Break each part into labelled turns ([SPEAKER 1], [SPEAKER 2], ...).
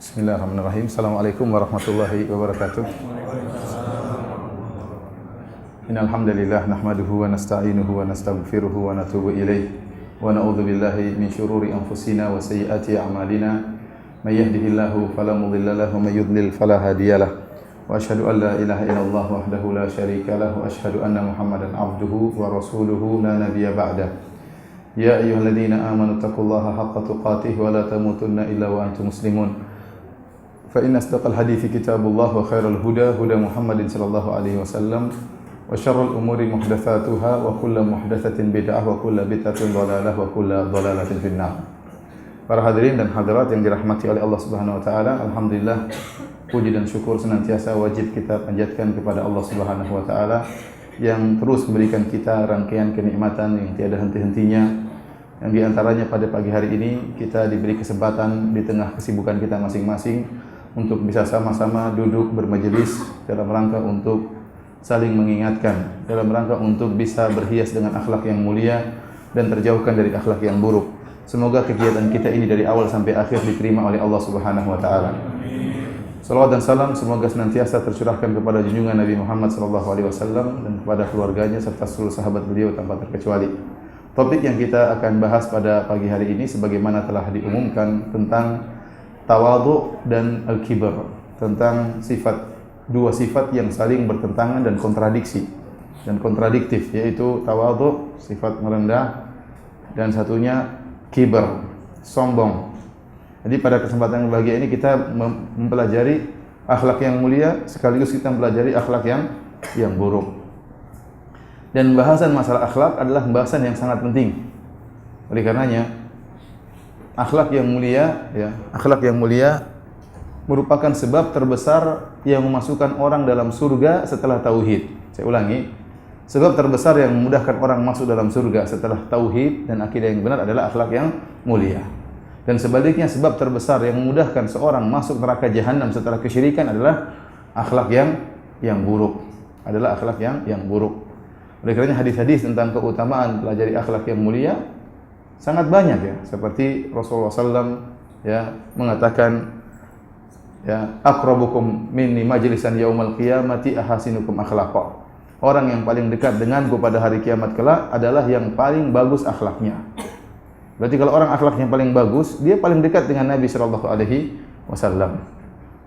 [SPEAKER 1] Bismillahirrahmanirrahim. Assalamualaikum warahmatullahi wabarakatuh. Innal hamdalillah nahmaduhu wa nasta'inuhu wa nastaghfiruhu wa natubu ilaih wa na'udzu billahi min syururi anfusina wa sayyiati a'malina. May yahdihillahu fala mudilla lahu wa may yudlil fala hadiyalah. Wa asyhadu an la ilaha illallah wahdahu la syarika lahu wa asyhadu anna Muhammadan 'abduhu wa rasuluhu la nabiyya ba'dah. Ya ayyuhalladzina amanu taqullaha haqqa tuqatih wa la tamutunna illa wa antum muslimun. Fa inna asdaqal hadithi kitabullah wa khairal huda huda Muhammadin sallallahu alaihi wasallam wa syarrul umuri muhdatsatuha wa kullu muhdatsatin bid'ah wa kullu bid'atin dhalalah wa kullu dhalalatin finnar. Para hadirin dan hadirat yang dirahmati oleh Allah Subhanahu wa taala, alhamdulillah puji dan syukur senantiasa wajib kita panjatkan kepada Allah Subhanahu wa taala yang terus memberikan kita rangkaian kenikmatan yang tiada henti-hentinya. Yang di antaranya pada pagi hari ini kita diberi kesempatan di tengah kesibukan kita masing-masing untuk bisa sama-sama duduk bermajelis dalam rangka untuk saling mengingatkan, dalam rangka untuk bisa berhias dengan akhlak yang mulia dan terjauhkan dari akhlak yang buruk. Semoga kegiatan kita ini dari awal sampai akhir diterima oleh Allah Subhanahu wa taala. Salawat dan salam semoga senantiasa tercurahkan kepada junjungan Nabi Muhammad sallallahu alaihi wasallam dan kepada keluarganya serta seluruh sahabat beliau tanpa terkecuali. Topik yang kita akan bahas pada pagi hari ini sebagaimana telah diumumkan tentang tawadhu dan al-kibar, tentang dua sifat yang saling bertentangan dan kontradiktif, yaitu tawadhu, sifat merendah, dan satunya kibar, sombong. Jadi pada kesempatan yang bahagia ini kita mempelajari akhlak yang mulia sekaligus kita mempelajari akhlak yang buruk. Dan bahasan masalah akhlak adalah bahasan yang sangat penting. Oleh karenanya akhlak yang mulia merupakan sebab terbesar yang memasukkan orang dalam surga setelah tauhid. Saya ulangi, sebab terbesar yang memudahkan orang masuk dalam surga setelah tauhid dan akidah yang benar adalah akhlak yang mulia. Dan sebaliknya sebab terbesar yang memudahkan seorang masuk neraka jahanam setelah kesyirikan adalah akhlak yang buruk. Oleh kerana hadis-hadis tentang keutamaan pelajari akhlak yang mulia sangat banyak ya, seperti Rasulullah SAW mengatakan aqrabukum minni majlisan yaumal qiyamati ahasinukum akhlaqa. Orang yang paling dekat denganku pada hari kiamat kelak adalah yang paling bagus akhlaknya. Berarti kalau orang akhlaknya paling bagus, dia paling dekat dengan Nabi sallallahu alaihi wasallam.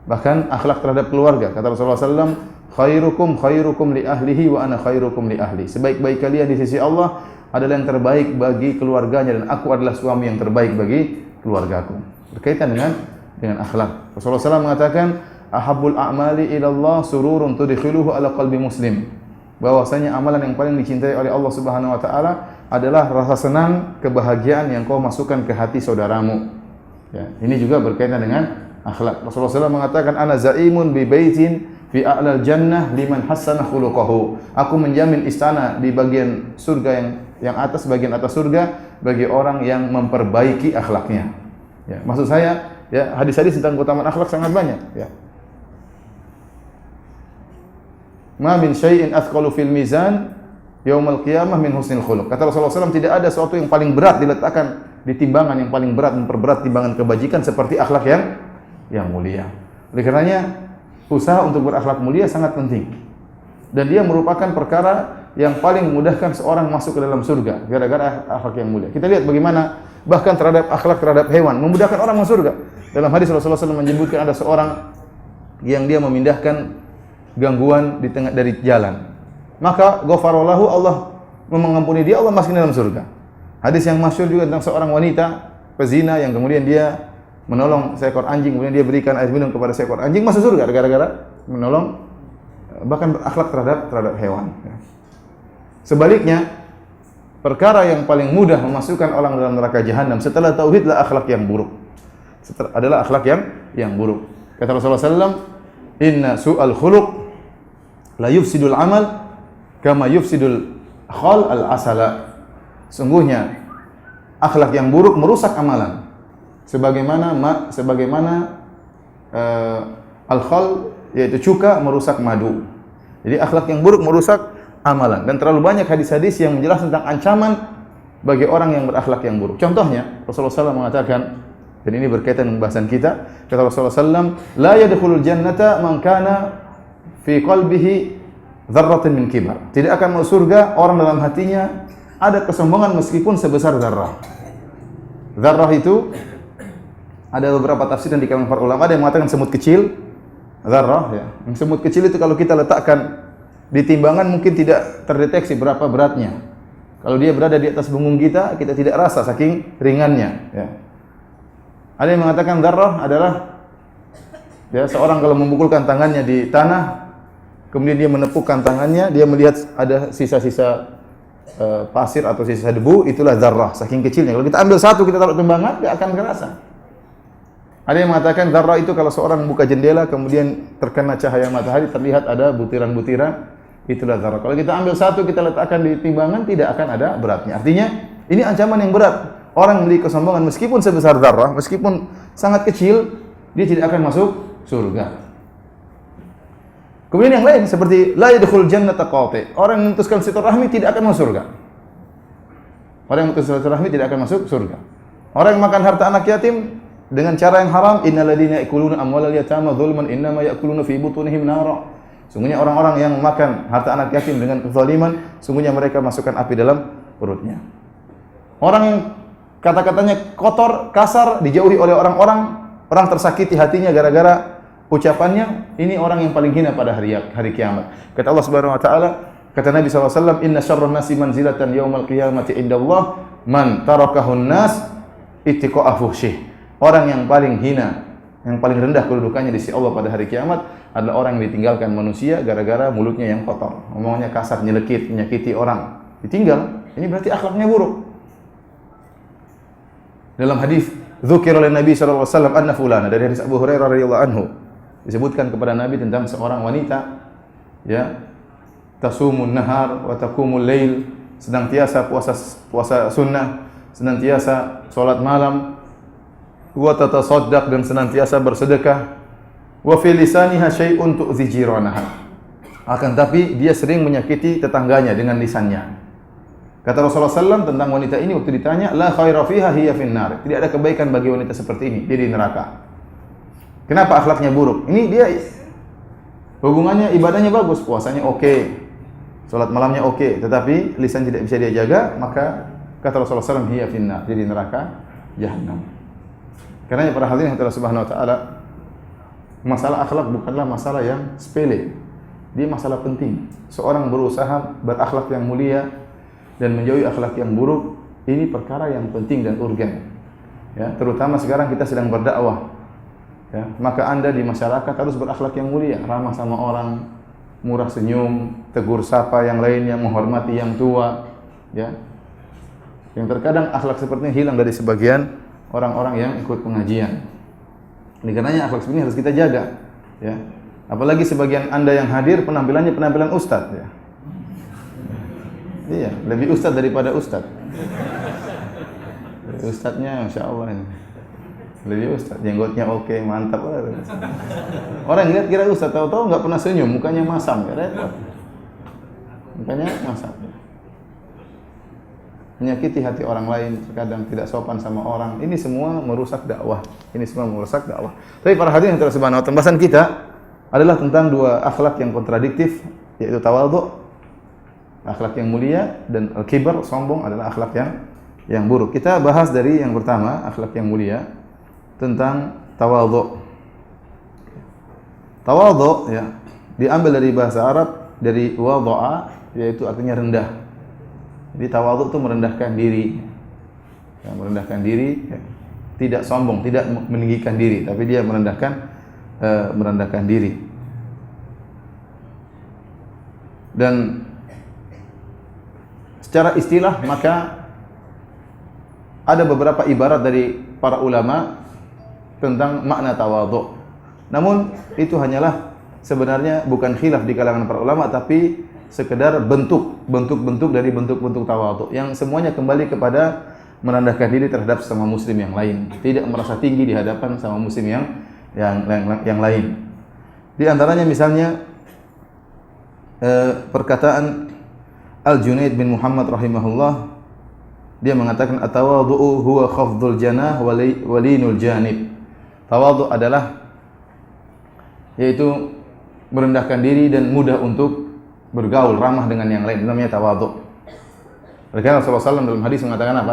[SPEAKER 1] Bahkan akhlak terhadap keluarga, kata Rasulullah SAW, khairukum li ahlihi wa ana khairukum li ahli. Sebaik-baik kalian di sisi Allah adalah yang terbaik bagi keluarganya dan aku adalah suami yang terbaik bagi keluargaku. Berkaitan dengan akhlak. Rasulullah SAW mengatakan, ahabbul a'mali ila Allah sururun tudkhiluhu ala qalbi muslim. Bahwasanya amalan yang paling dicintai oleh Allah Subhanahu wa taala adalah rasa senang, kebahagiaan yang kau masukkan ke hati saudaramu. Ya, ini juga berkaitan dengan akhlak. Rasulullah SAW mengatakan, ana zaimun bi baitin fi a'lal jannah liman hassana khuluquhu. Aku menjamin istana di bagian surga yang atas, bagian atas surga bagi orang yang memperbaiki akhlaknya. Ya, maksud saya, ya, hadis-hadis tentang keutamaan akhlak sangat banyak, ya. Ma min syai'in athqalu fil mizan yaumal qiyamah min husnil khuluq. Kata Rasulullah SAW, tidak ada sesuatu yang paling berat diletakkan di timbangan yang paling berat, memperberat timbangan kebajikan seperti akhlak yang mulia. Oleh karenanya usaha untuk berakhlak mulia sangat penting. Dan dia merupakan perkara yang paling memudahkan seorang masuk ke dalam surga gara-gara akhlak yang mulia. Kita lihat bagaimana bahkan terhadap akhlak terhadap hewan memudahkan orang masuk surga. Dalam hadis Rasulullah SAW menyebutkan ada seorang yang dia memindahkan gangguan dari jalan. Maka ghafarallahu, Allah mengampuni dia, Allah masukin dalam surga. Hadis yang masyhur juga tentang seorang wanita pezina yang kemudian dia menolong seekor anjing, kemudian dia berikan air minum kepada seekor anjing, masuk surga gara-gara menolong, bahkan berakhlak terhadap hewan. Sebaliknya, perkara yang paling mudah memasukkan orang dalam neraka jahanam setelah tauhid adalah akhlak yang buruk. Adalah akhlak yang buruk. Kata Rasulullah SAW, inna su'al khuluq la yufsidul amal kama yufsidul khal al-asala. Sungguhnya akhlak yang buruk merusak amalan. Sebagaimana al-khal yaitu cuka merusak madu. Jadi akhlak yang buruk merusak amalan, dan terlalu banyak hadis-hadis yang menjelaskan tentang ancaman bagi orang yang berakhlak yang buruk. Contohnya Rasulullah SAW mengatakan, Dan ini berkaitan dengan bahasan kita. Kata Rasulullah SAW, la yadkhulul jannata man kana fi qalbihi dzarratun min kibar. Tidak akan masuk surga orang dalam hatinya ada kesombongan meskipun sebesar zarrah. Zarrah itu ada beberapa tafsiran di kalangan para ulama. Ada yang mengatakan semut kecil, zarrah ya. Yang semut kecil itu kalau kita letakkan di timbangan mungkin tidak terdeteksi berapa beratnya. Kalau dia berada di atas punggung kita, kita tidak rasa saking ringannya ya. Ada yang mengatakan dzarrah adalah ya seorang kalau memukulkan tangannya di tanah, kemudian dia menepukkan tangannya, dia melihat ada sisa-sisa pasir atau sisa debu, itulah dzarrah, saking kecilnya. Kalau kita ambil satu, kita taruh timbangan, dia akan kerasa. Ada yang mengatakan dzarrah itu kalau seorang buka jendela, kemudian terkena cahaya matahari, terlihat ada butiran-butiran, itulah dzarrah. Kalau kita ambil satu, kita letakkan di timbangan, tidak akan ada beratnya. Artinya, ini ancaman yang berat. Orang memiliki kesombongan meskipun sebesar dzarrah, meskipun sangat kecil, dia tidak akan masuk surga. Kemudian yang lain seperti la yadkhul jannata qati. Orang yang memutuskan silaturahmi tidak akan masuk surga. Orang yang memutuskan silaturahmi tidak akan masuk surga. Orang yang makan harta anak yatim dengan cara yang haram, innal ladzina yakuluna amwalal yatama dzulman innama yakuluna fi butunihim nara. Sungguhnya orang-orang yang makan harta anak yatim dengan kezaliman, sungguhnya mereka masukkan api dalam perutnya. Orang yang kata-katanya kotor, kasar, dijauhi oleh orang-orang, orang tersakiti hatinya gara-gara ucapannya, ini orang yang paling hina pada hari kiamat. Kata Allah Subhanahu wa taala, kata Nabi SAW, inna syarran nasi manzilatan yaumal qiyamati indallah man tarakahun nas ittiqa'a fuhsyih. Orang yang paling hina, yang paling rendah kedudukannya di sisi Allah pada hari kiamat adalah orang yang ditinggalkan manusia gara-gara mulutnya yang kotor, ngomongnya kasar, nyelekit, menyakiti orang. Ditinggal, ini berarti akhlaknya buruk. Dalam hadis dzukira oleh Nabi sallallahu alaihi wasallam anna fulana, dari hadis Abu Hurairah radhiyallahu anhu, disebutkan kepada Nabi tentang seorang wanita ya tasumun nahar wa taqumul lail, senantiasa puasa sunnah, senantiasa salat malam, wa tatasaddaq, dan senantiasa bersedekah, wa fi lisaniha syai'un tu'zi jiranaha, akan tapi dia sering menyakiti tetangganya dengan lisannya. Kata Rasulullah SAW tentang wanita ini waktu ditanya, la khaira fiha hiya finnar. Tidak ada kebaikan bagi wanita seperti ini, dia di neraka. Kenapa akhlaknya buruk? Ini dia hubungannya, ibadahnya bagus, puasanya oke, salat malamnya oke, tetapi lisan tidak bisa dia jaga, maka kata Rasulullah SAW, hiya finnar, dia di neraka jahannam. Karena para hadirin Allah Subhanahu wa taala, masalah akhlak bukanlah masalah yang sepele. Dia masalah penting. Seorang berusaha berakhlak yang mulia dan menjauhi akhlak yang buruk, ini perkara yang penting dan urgen. Ya, terutama sekarang kita sedang berdakwah. Ya, maka Anda di masyarakat harus berakhlak yang mulia, ramah sama orang, murah senyum, tegur sapa yang lainnya, menghormati yang tua, ya. Yang terkadang akhlak seperti ini hilang dari sebagian orang-orang yang ikut pengajian. Ini karenanya akhlak seperti ini harus kita jaga, ya. Apalagi sebagian Anda yang hadir penampilannya penampilan ustadz, ya. Iya, lebih ustadz daripada ustadz. Ustadznya Masya Allah ini. Lebih ustadz, jenggotnya oke, mantap. Orang lihat kira ustadz, tahu-tahu nggak pernah senyum, mukanya masam, ya repot. Mukanya masam. Menyakiti hati orang lain, terkadang tidak sopan sama orang. Ini semua merusak dakwah. Ini semua merusak dakwah. Tapi para hadirin yang Subhanahu wa ta'ala, pembahasan kita adalah tentang dua akhlak yang kontradiktif, yaitu tawadhu, akhlak yang mulia, dan al-kibar, sombong, adalah akhlak yang buruk. Kita bahas dari yang pertama, akhlak yang mulia, tentang tawadhu. Tawadhu ya diambil dari bahasa Arab dari wadha'a, yaitu artinya rendah. Jadi tawadhu itu merendahkan diri. Ya, merendahkan diri, ya. Tidak sombong, tidak meninggikan diri, tapi dia merendahkan diri. Dan secara istilah maka ada beberapa ibarat dari para ulama tentang makna tawadhu. Namun itu hanyalah sebenarnya bukan khilaf di kalangan para ulama, tapi sekedar bentuk-bentuk dari bentuk-bentuk tawadhu yang semuanya kembali kepada merendahkan diri terhadap sama muslim yang lain, tidak merasa tinggi di hadapan sama muslim yang lain. Di antaranya misalnya perkataan Al-Junaid bin Muhammad rahimahullah Dia mengatakan at-tawadhu'u huwa khafdhul janah wa linul janib. Tawadhu adalah yaitu merendahkan diri dan mudah untuk bergaul, ramah dengan yang lain. Itu namanya tawadhu. Karena Rasulullah SAW dalam hadis mengatakan apa?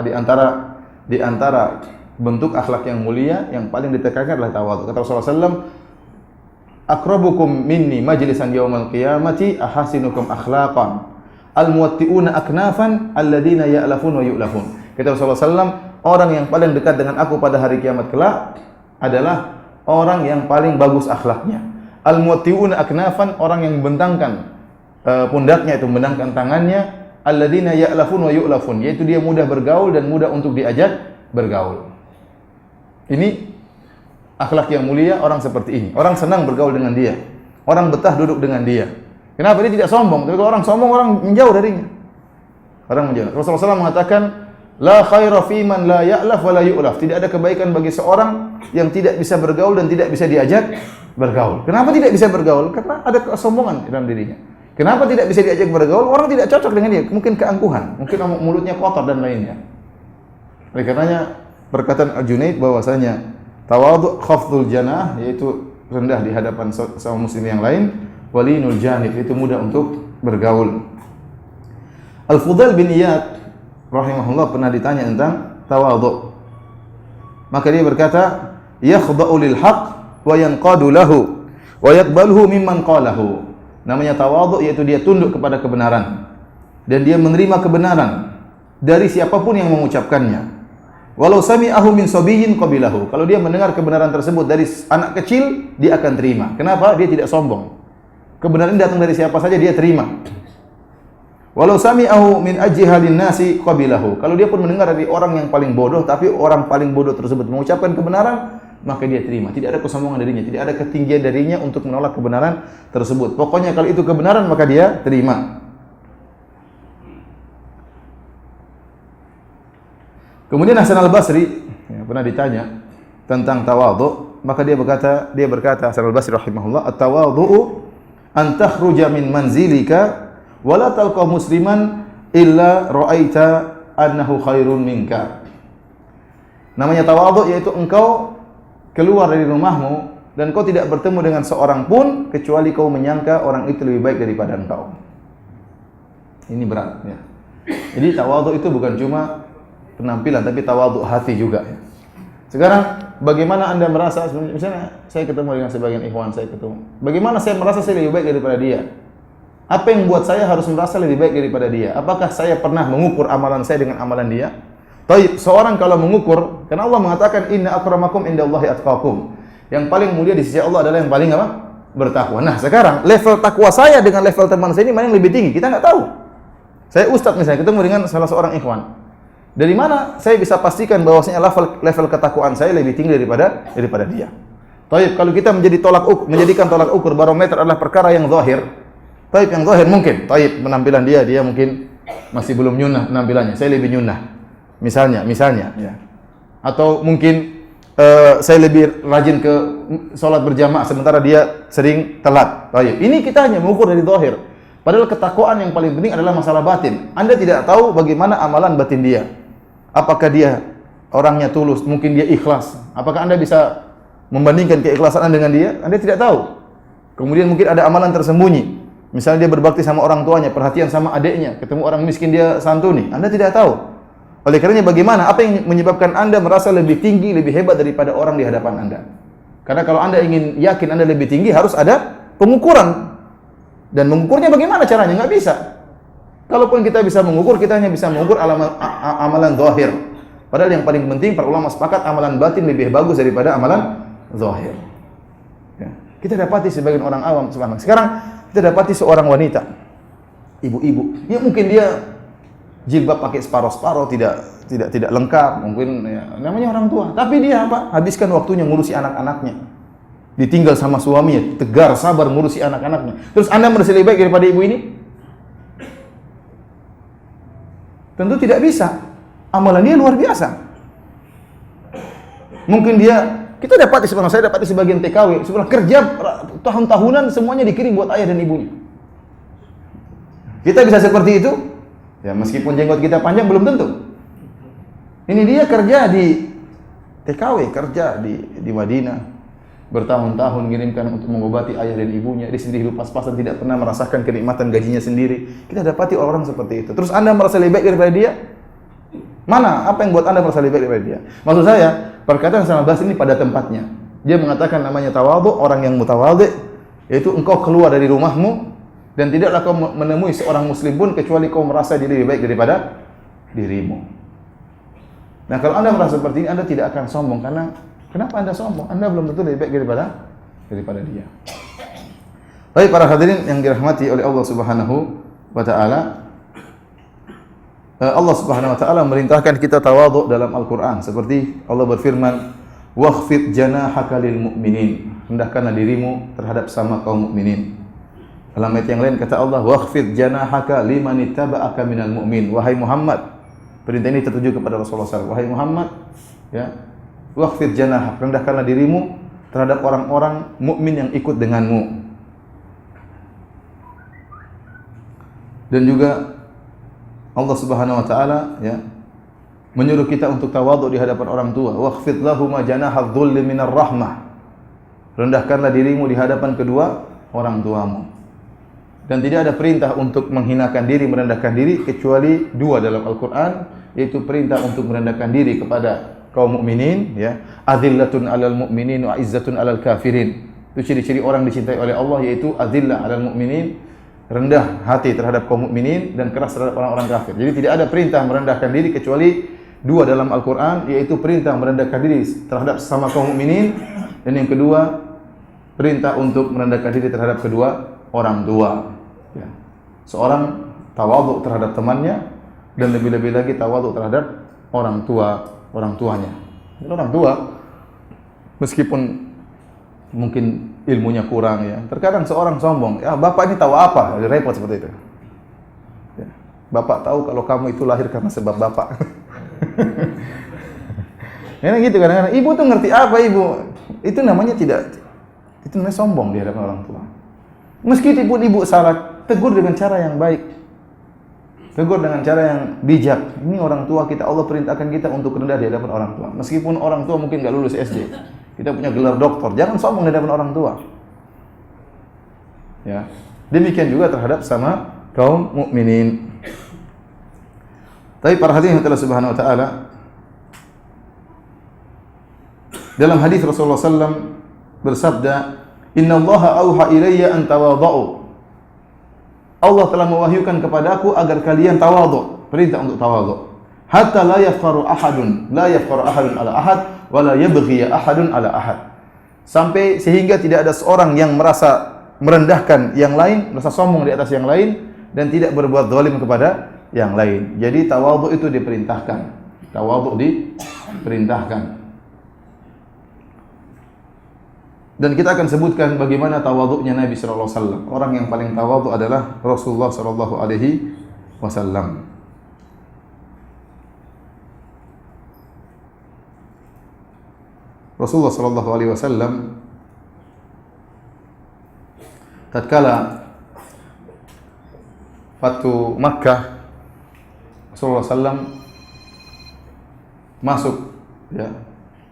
[SPEAKER 1] Di antara bentuk akhlak yang mulia yang paling ditekankan adalah tawadhu. Kata Rasulullah SAW, akrabukum minni majlisan yaumal qiyamati ahasinukum akhlaqan. Al-muwatti'una aknafan alladhina ya'lafun wa yu'lafun. Kata Rasulullah SAW, orang yang paling dekat dengan aku pada hari kiamat kelak adalah orang yang paling bagus akhlaknya. Al-muwatti'una aknafan, orang yang membentangkan pundaknya, itu membentangkan tangannya. Alladhina ya'lafun wa yu'lafun, yaitu dia mudah bergaul dan mudah untuk diajak bergaul. Ini akhlak yang mulia orang seperti ini. Orang senang bergaul dengan dia. Orang betah duduk dengan dia. Kenapa? Dia tidak sombong. Tapi kalau orang sombong, orang menjauh darinya. Orang menjauh. Rasulullah SAW mengatakan, la khaira fi man la ya'laf wa la yu'laf. Tidak ada kebaikan bagi seorang yang tidak bisa bergaul dan tidak bisa diajak bergaul. Kenapa tidak bisa bergaul? Karena ada kesombongan dalam dirinya. Kenapa tidak bisa diajak bergaul? Orang tidak cocok dengan dia. Mungkin keangkuhan, mungkin mulutnya kotor dan lainnya. Oleh karenanya perkataan Al-Junaid bahwasanya tawadhu khafdhul janah, yaitu rendah di hadapan sesama muslim yang lain. Walinul janib, itu mudah untuk bergaul. Al-Fudail bin Iyad rahimahullah pernah ditanya tentang tawadhu. Maka dia berkata, yakhda'u lil haqq wa yanqadu lahu wa yaqbaluhu mimman qalahu. Namanya tawadhu yaitu dia tunduk kepada kebenaran dan dia menerima kebenaran dari siapapun yang mengucapkannya. Walau sami'ahu min sabiyyin qabilahu. Kalau dia mendengar kebenaran tersebut dari anak kecil, dia akan terima. Kenapa? Dia tidak sombong. Kebenaran datang dari siapa saja dia terima. Walau sami'ahu min ajhalin nasi qabilahu. Kalau dia pun mendengar dari orang yang paling bodoh, tapi orang paling bodoh tersebut mengucapkan kebenaran, maka dia terima. Tidak ada kesombongan darinya, tidak ada ketinggian darinya untuk menolak kebenaran tersebut. Pokoknya kalau itu kebenaran maka dia terima. Kemudian Hasan Al-Basri pernah ditanya tentang tawadhu, maka dia berkata Hasan Al-Basri rahimahullah, at-tawadhu an takhruja min manzilika wa la talqa musliman illa ra'aita annahu khairun minka. Namanya tawadhu yaitu engkau keluar dari rumahmu dan kau tidak bertemu dengan seorang pun kecuali kau menyangka orang itu lebih baik daripada engkau. Ini berat ya. Jadi tawadhu itu bukan cuma penampilan tapi tawadhu hati juga ya. Sekarang bagaimana Anda merasa, misalnya saya ketemu dengan sebagian ikhwan, bagaimana saya merasa saya lebih baik daripada dia? Apa yang membuat saya harus merasa lebih baik daripada dia? Apakah saya pernah mengukur amalan saya dengan amalan dia? Taib, seorang kalau mengukur, karena Allah mengatakan inna akramakum indallahi atqakum. Yang paling mulia di sisi Allah adalah yang paling apa? Bertakwa. Nah, sekarang level takwa saya dengan level teman saya ini mana yang lebih tinggi? Kita nggak tahu. Saya ustaz misalnya ketemu dengan salah seorang ikhwan. Dari mana saya bisa pastikan bahwasanya level ketakwaan saya lebih tinggi daripada dia? Taib, kalau kita menjadikan tolak ukur barometer adalah perkara yang zahir. Taib, yang zahir mungkin. Taib, penampilan dia mungkin masih belum nyunnah penampilannya. Saya lebih nyunnah. Misalnya ya. Atau mungkin saya lebih rajin ke sholat berjamaah sementara dia sering telat. Taib. Ini kita hanya mengukur dari zahir. Padahal ketakwaan yang paling penting adalah masalah batin. Anda tidak tahu bagaimana amalan batin dia. Apakah dia orangnya tulus? Mungkin dia ikhlas. Apakah Anda bisa membandingkan keikhlasan Anda dengan dia? Anda tidak tahu. Kemudian mungkin ada amalan tersembunyi. Misalnya dia berbakti sama orang tuanya, perhatian sama adiknya, ketemu orang miskin dia santuni. Anda tidak tahu. Oleh karenanya bagaimana? Apa yang menyebabkan Anda merasa lebih tinggi, lebih hebat daripada orang di hadapan Anda? Karena kalau Anda ingin yakin Anda lebih tinggi, harus ada pengukuran. Dan mengukurnya bagaimana caranya? Nggak bisa. Kalaupun kita bisa mengukur, kita hanya bisa mengukur amalan zahir. Padahal yang paling penting, para ulama sepakat amalan batin lebih bagus daripada amalan zahir. Ya. Kita dapati sebagian orang awam sekarang kita dapati seorang wanita, ibu-ibu. Ya mungkin dia jilbab pakai separuh-separuh, tidak lengkap, mungkin ya, namanya orang tua. Tapi dia apa? Habiskan waktunya ngurusi anak-anaknya. Ditinggal sama suaminya, tegar, sabar ngurusi anak-anaknya. Terus Anda merasa lebih baik daripada ibu ini? Tentu tidak bisa. Amalan dia luar biasa. Mungkin kita saya dapati sebagian TKW, setelah kerja tahun-tahunan semuanya dikirim buat ayah dan ibunya. Kita bisa seperti itu? Ya meskipun jenggot kita panjang belum tentu. Ini dia kerja di TKW, kerja di Madinah, bertahun-tahun mengirimkan untuk mengobati ayah dan ibunya. Dia sendiri hidup pas-pasan, tidak pernah merasakan kenikmatan gajinya sendiri. Kita dapati orang seperti itu. Terus Anda merasa lebih baik daripada dia? Mana? Apa yang buat Anda merasa lebih baik daripada dia? Maksud saya, perkataan Salman Al-Basri ini pada tempatnya. Dia mengatakan namanya tawadhu, orang yang mutawadhi, yaitu engkau keluar dari rumahmu dan tidaklah kau menemui seorang muslim pun kecuali kau merasa diri lebih baik daripada dirimu. Nah, kalau Anda merasa seperti ini, Anda tidak akan sombong. Karena kenapa Anda sombong? Anda belum tentu lebih baik daripada dia. Baik para hadirin yang dirahmati oleh Allah Subhanahu wa taala. Allah Subhanahu wa taala merintahkan kita tawadhu dalam Al-Qur'an, seperti Allah berfirman, "Wakhfid janahaka lil mu'minin." Rendahkanlah dirimu terhadap sama kaum mukminin. Dalam ayat yang lain kata Allah, "Wakhfid janahaka liman ittaba'aka minal mu'min." Wahai Muhammad, perintah ini tertuju kepada Rasulullah SAW. Wahai Muhammad, ya, wakhfid janahak, rendahkanlah dirimu terhadap orang-orang mukmin yang ikut denganmu. Dan juga Allah Subhanahu wa taala ya menyuruh kita untuk tawadhu di hadapan orang tua. Wakhfid lahum janahadh dhulli minar rahmah. Rendahkanlah dirimu di hadapan kedua orang tuamu. Dan tidak ada perintah untuk menghinakan diri, merendahkan diri kecuali dua dalam Al-Qur'an, yaitu perintah untuk merendahkan diri kepada kaum mukminin, ya. Adillatun 'alal mu'minin wa 'izzatun 'alal kafirin. Itu ciri-ciri orang dicintai oleh Allah, yaitu adillah 'alal mu'minin, rendah hati terhadap kaum mukminin dan keras terhadap orang-orang kafir. Jadi tidak ada perintah merendahkan diri kecuali dua dalam Al-Qur'an, yaitu perintah merendahkan diri terhadap sesama kaum mukminin, dan yang kedua perintah untuk merendahkan diri terhadap kedua orang tua. Ya. Seorang tawadhu terhadap temannya dan lebih-lebih lagi tawadhu terhadap orang tuanya. Dan orang tua meskipun mungkin ilmunya kurang, ya, terkadang seorang sombong, ya bapak ini tahu apa, repot seperti itu. Ya. Bapak tahu kalau kamu itu lahir karena sebab bapak. Ya gitu kadang-kadang. Ibu tuh ngerti apa ibu? Itu namanya itu namanya sombong di hadapan orang tua. Meskipun ibu salah, tegur dengan cara yang baik. Tegur dengan cara yang bijak. Ini orang tua kita, Allah perintahkan kita untuk rendah di hadapan orang tua. Meskipun orang tua mungkin enggak lulus SD. Kita punya gelar doktor, jangan sombong di hadapan orang tua. Ya. Demikian juga terhadap sama kaum mukminin. Tapi para hadirin Allah Subhanahu wa taala, dalam hadis Rasulullah sallallahu bersabda, "Inna Allaha auha ilayya an tawadhu." Allah telah mewahyukan kepadaku agar kalian tawadhu, perintah untuk tawadhu. Hatta la yafkharu ahadun ala ahad wa la yabghi ahadun ala ahad. Sampai sehingga tidak ada seorang yang merasa merendahkan yang lain, merasa sombong di atas yang lain dan tidak berbuat zalim kepada yang lain. Jadi tawadhu itu diperintahkan. Tawadhu diperintahkan. Dan kita akan sebutkan bagaimana tawadhu'nya Nabi sallallahu alaihi wasallam. Orang yang paling tawadhu adalah Rasulullah sallallahu alaihi wasallam. Rasulullah sallallahu alaihi wasallam tatkala Fatu Makkah, Rasulullah sallam masuk, ya,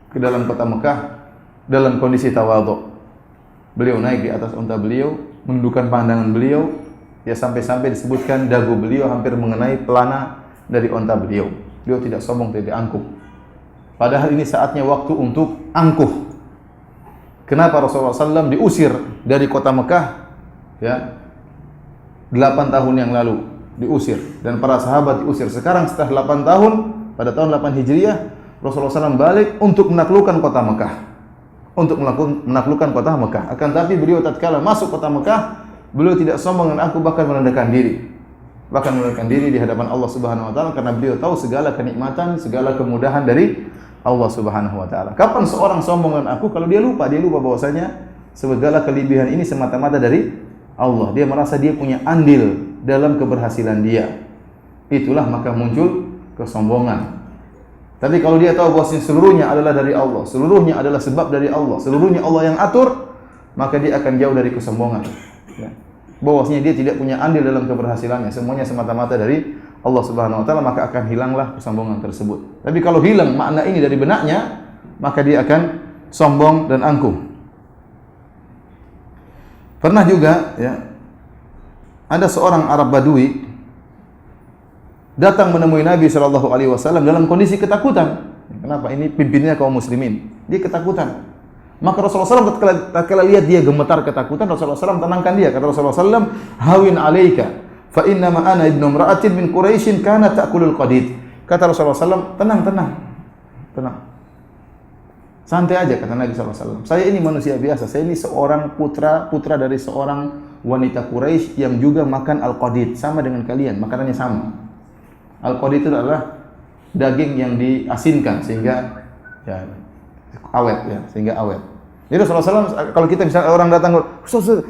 [SPEAKER 1] ke dalam kota Mekah dalam kondisi tawadhu. Beliau naik di atas unta beliau, menundukkan pandangan beliau, ya, sampai-sampai disebutkan dagu beliau hampir mengenai pelana dari unta beliau. Beliau tidak sombong, tidak angkuh. Padahal ini saatnya waktu untuk angkuh. Kenapa Rasulullah SAW diusir dari kota Mekah, ya, 8 tahun yang lalu diusir, dan para sahabat diusir. Sekarang setelah 8 tahun, pada tahun 8 Hijriah, Rasulullah SAW balik untuk menaklukkan kota Mekah. Untuk menaklukkan kota Mekah. Akan tapi beliau tatkala masuk kota Mekah, beliau tidak sombong dan angkuh, bahkan merendahkan diri. Bahkan merendahkan diri di hadapan Allah Subhanahu wa taala karena beliau tahu segala kenikmatan, segala kemudahan dari Allah Subhanahu wa taala. Kapan seorang sombong dan angkuh? Kalau dia lupa bahwasanya segala kelebihan ini semata-mata dari Allah. Dia merasa dia punya andil dalam keberhasilan dia. Itulah maka muncul kesombongan. Tapi kalau dia tahu bahwa seluruhnya adalah dari Allah, seluruhnya adalah sebab dari Allah, seluruhnya Allah yang atur, maka dia akan jauh dari kesombongan. Ya. Bahwasanya dia tidak punya andil dalam keberhasilannya, semuanya semata-mata dari Allah Subhanahu wa taala, maka akan hilanglah kesombongan tersebut. Tapi kalau hilang makna ini dari benaknya, maka dia akan sombong dan angkuh. Pernah juga ya, ada seorang Arab Badui datang menemui Nabi sallallahu alaihi wasallam dalam kondisi ketakutan. Kenapa? Ini pimpinannya kaum muslimin. Dia ketakutan. Maka Rasulullah SAW tatkala lihat dia gemetar ketakutan, Rasulullah SAW tenangkan dia. Kata Rasulullah SAW, "Hawin 'alaika, fa inna ma ana ibnu imra'atin min Quraisyin kanat ta'kulul qadid." Kata Rasulullah SAW, tenang. Santai aja, kata Nabi SAW. Saya ini manusia biasa. Saya ini seorang putra dari seorang wanita Quraisy yang juga makan al-qadid, sama dengan kalian, makanannya sama. Al-qadid itu adalah daging yang diasinkan sehingga ya awet ya, sehingga awet. Jadi Rasulullah SAW, kalau kita misalnya orang datang,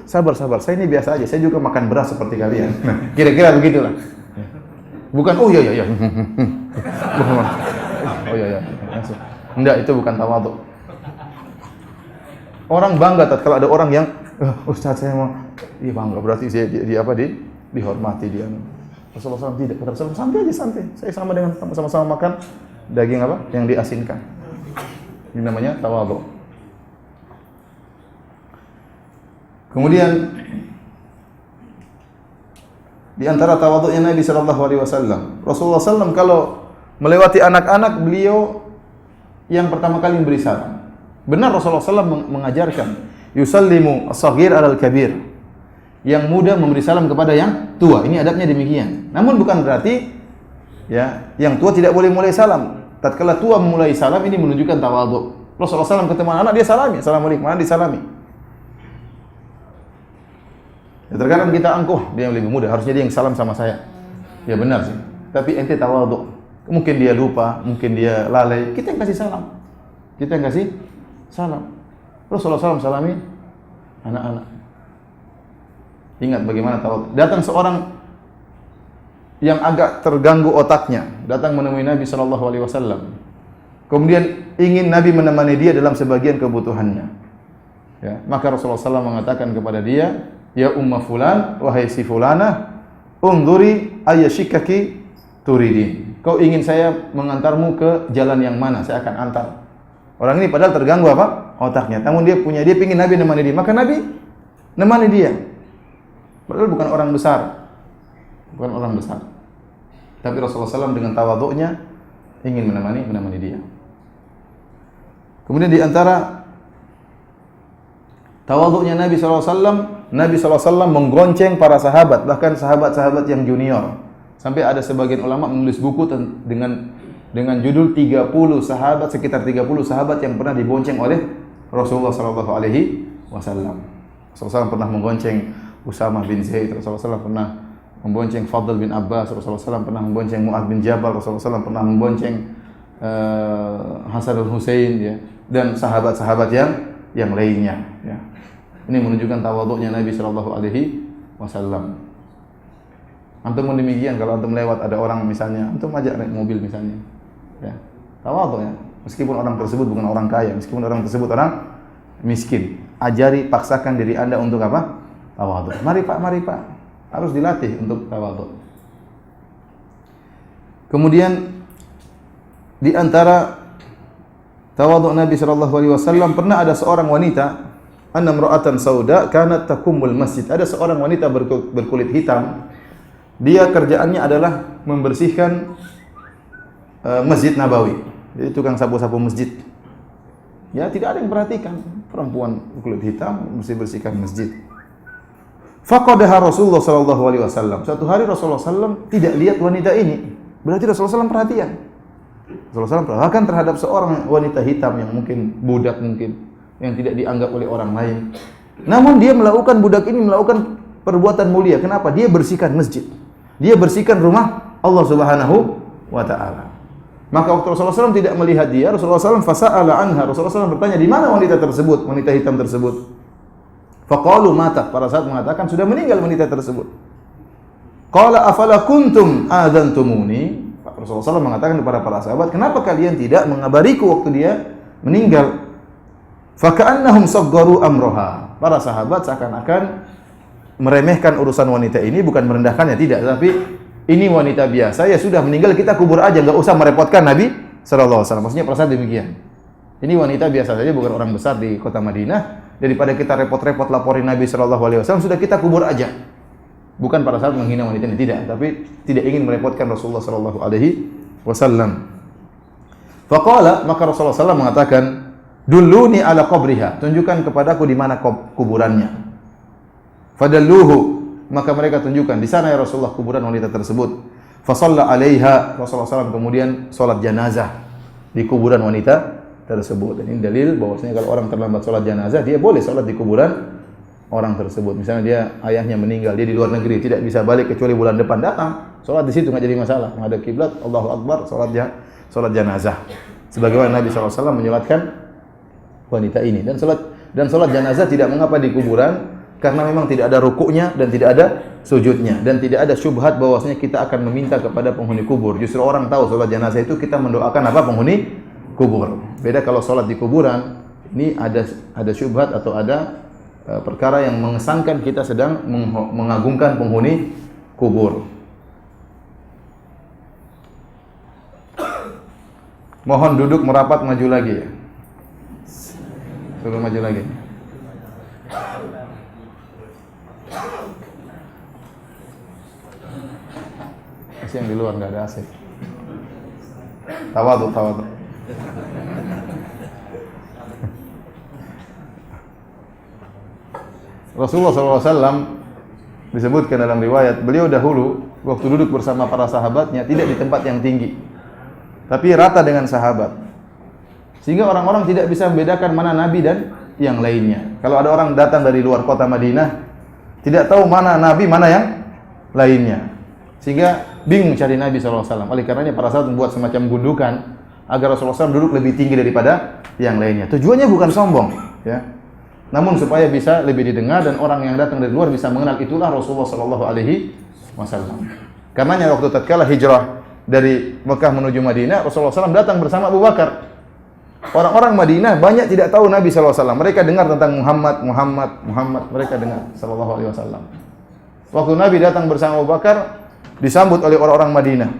[SPEAKER 1] sabar, saya ini biasa aja, saya juga makan beras seperti kalian. Kira-kira begitulah. Bukan, oh iya. Oh iya. Enggak, itu bukan tawadhu. Orang bangga tatkala ada orang yang, Ustaz saya mau, iya bangga, berarti dia dihormati dia. Rasulullah SAW tidak, kata Rasulullah, santai. Saya sama-sama makan daging apa? Yang diasinkan. Ini namanya tawadhu. Kemudian di antara tawadhunya Nabi sallallahu alaihi wasallam, Rasulullah SAW kalau melewati anak-anak, beliau yang pertama kali memberi salam. Benar Rasulullah SAW mengajarkan, yusallimu as-saghir 'alal kabir. Yang muda memberi salam kepada yang tua. Ini adabnya demikian. Namun bukan berarti ya, yang tua tidak boleh mulai salam. Tatkala tua memulai salam, ini menunjukkan tawadhu. Rasulullah SAW ketemu anak dia salami, assalamualaikum, mana disalami. Ya, terkadang kita angkuh, dia yang lebih muda, harusnya dia yang salam sama saya. Ya benar sih. Tapi ente tawadhu. Mungkin dia lupa, mungkin dia lalai. Kita yang kasih salam. Rasulullah SAW salami anak-anak. Ingat bagaimana tawadhu. Datang seorang yang agak terganggu otaknya, datang menemui Nabi sallallahu alaihi wasallam. Kemudian ingin Nabi menemani dia dalam sebagian kebutuhannya. Ya, maka Rasulullah SAW mengatakan kepada dia, "Ya umma fulan, wahai si fulanah, unduri ayyashikaki turidin." Kau ingin saya mengantarmu ke jalan yang mana? Saya akan antar. Orang ini padahal terganggu apa? Otaknya. Namun dia ingin Nabi menemani dia. Maka Nabi menemani dia. Padahal bukan orang besar. Tapi Rasulullah SAW dengan tawadhu'nya ingin menemani dia. Kemudian di antara tawadhu'nya Nabi SAW menggonceng para sahabat, bahkan sahabat-sahabat yang junior. Sampai ada sebagian ulama menulis buku dengan judul 30 sahabat, sekitar 30 sahabat yang pernah dibonceng oleh Rasulullah SAW. Rasulullah SAW pernah menggonceng Usamah bin Zaid, Rasulullah SAW pernah membonceng Fadl bin Abbas, Rasulullah SAW pernah membonceng Mu'adz bin Jabal, Rasulullah SAW pernah membonceng Hasan dan Husain, ya, dan sahabat-sahabat yang lainnya. Ya. Ini menunjukkan tawadhu'nya Nabi Shallallahu Alaihi Wasallam. Antum demikian, kalau antum lewat ada orang misalnya, antum ajak naik mobil misalnya, ya, tawadhu ya. Meskipun orang tersebut bukan orang kaya, meskipun orang tersebut orang miskin, ajari, paksakan diri anda untuk apa? Tawadhu. Mari pak, harus dilatih untuk tawadhu. Kemudian di antara tawadhu Nabi sallallahu alaihi wasallam, pernah ada seorang wanita, anna imra'atan sauda kanat takummul masjid. Ada seorang wanita berkulit hitam. Dia kerjaannya adalah membersihkan Masjid Nabawi. Jadi tukang sapu-sapu masjid. Ya, tidak ada yang perhatikan. Perempuan berkulit hitam bersihkan masjid. Faqadaha Rasulullah sallallahu alaihi wasallam. Suatu hari Rasulullah sallallahu tidak lihat wanita ini. Berarti Rasulullah sallallahu perhatian. Rasulullah sallallahu perhatian terhadap seorang wanita hitam yang mungkin budak, yang tidak dianggap oleh orang lain. Namun budak ini melakukan perbuatan mulia. Kenapa? Dia bersihkan masjid. Dia bersihkan rumah Allah Subhanahu wa taala. Maka waktu Rasulullah SAW tidak melihat dia, Rasulullah SAW fasa'ala anha. Rasulullah SAW bertanya, di mana wanita tersebut, wanita hitam tersebut? Faqalu matat. Para sahabat mengatakan sudah meninggal wanita tersebut. Qala afala kuntum adzantumuni? Rasulullah SAW mengatakan kepada para sahabat, kenapa kalian tidak mengabariku waktu dia meninggal? Faka'annahum saggaru amroha. Para sahabat seakan-akan meremehkan urusan wanita ini, bukan merendahkannya, tidak, tapi ini wanita biasa, ya sudah meninggal kita kubur aja, nggak usah merepotkan Nabi sallallahu alaihi wasallam. Maksudnya pada saat demikian. Ini wanita biasa saja, bukan orang besar di kota Madinah. Daripada kita repot-repot laporin Nabi sallallahu alaihi wasallam, sudah kita kubur aja. Bukan pada saat menghina wanita ini, tidak, tapi tidak ingin merepotkan Rasulullah sallallahu alaihi wasallam. Faqala, maka Rasulullah sallallahu mengatakan, "Dulluni ala qabriha." Tunjukkan kepadaku di mana kuburannya. Fadalluhu, maka mereka tunjukkan di sana ya Rasulullah kuburan wanita tersebut. Fa shalla 'alaiha, Rasulullah sallallahu kemudian salat janazah di kuburan wanita tersebut. Dan ini dalil bahwasanya kalau orang terlambat salat jenazah, dia boleh salat di kuburan orang tersebut. Misalnya dia ayahnya meninggal, dia di luar negeri, tidak bisa balik kecuali bulan depan, datang salat di situ, enggak jadi masalah. Menghadap kiblat, Allahu Akbar, salat jenazah. Sebagaimana Nabi SAW menyolatkan wanita ini. Dan salat jenazah tidak mengapa di kuburan, karena memang tidak ada rukuknya dan tidak ada sujudnya, dan tidak ada syubhat bahwasanya kita akan meminta kepada penghuni kubur. Justru orang tahu salat jenazah itu kita mendoakan apa? Penghuni kubur. Beda kalau sholat di kuburan, ini ada syubhat atau ada perkara yang mengesankan kita sedang mengagungkan penghuni kubur. Mohon duduk merapat maju lagi ya. Suruh maju lagi. Masih yang di luar nggak ada AC. Tawadhu. Rasulullah SAW disebutkan dalam riwayat, beliau dahulu waktu duduk bersama para sahabatnya tidak di tempat yang tinggi, tapi rata dengan sahabat, sehingga orang-orang tidak bisa membedakan mana Nabi dan yang lainnya. Kalau ada orang datang dari luar kota Madinah, tidak tahu mana Nabi, mana yang lainnya, sehingga bingung mencari Nabi SAW. Oleh karenanya para sahabat membuat semacam gundukan agar Rasulullah SAW duduk lebih tinggi daripada yang lainnya. Tujuannya bukan sombong, ya, namun supaya bisa lebih didengar dan orang yang datang dari luar bisa mengenal itulah Rasulullah sallallahu alaihi wasallam. Karenanya waktu tatkala hijrah dari Mekah menuju Madinah, Rasulullah SAW datang bersama Abu Bakar. Orang-orang Madinah banyak tidak tahu Nabi sallallahu alaihi wasallam. Mereka dengar tentang Muhammad, mereka dengar sallallahu alaihi wasallam. Waktu Nabi datang bersama Abu Bakar, disambut oleh orang-orang Madinah.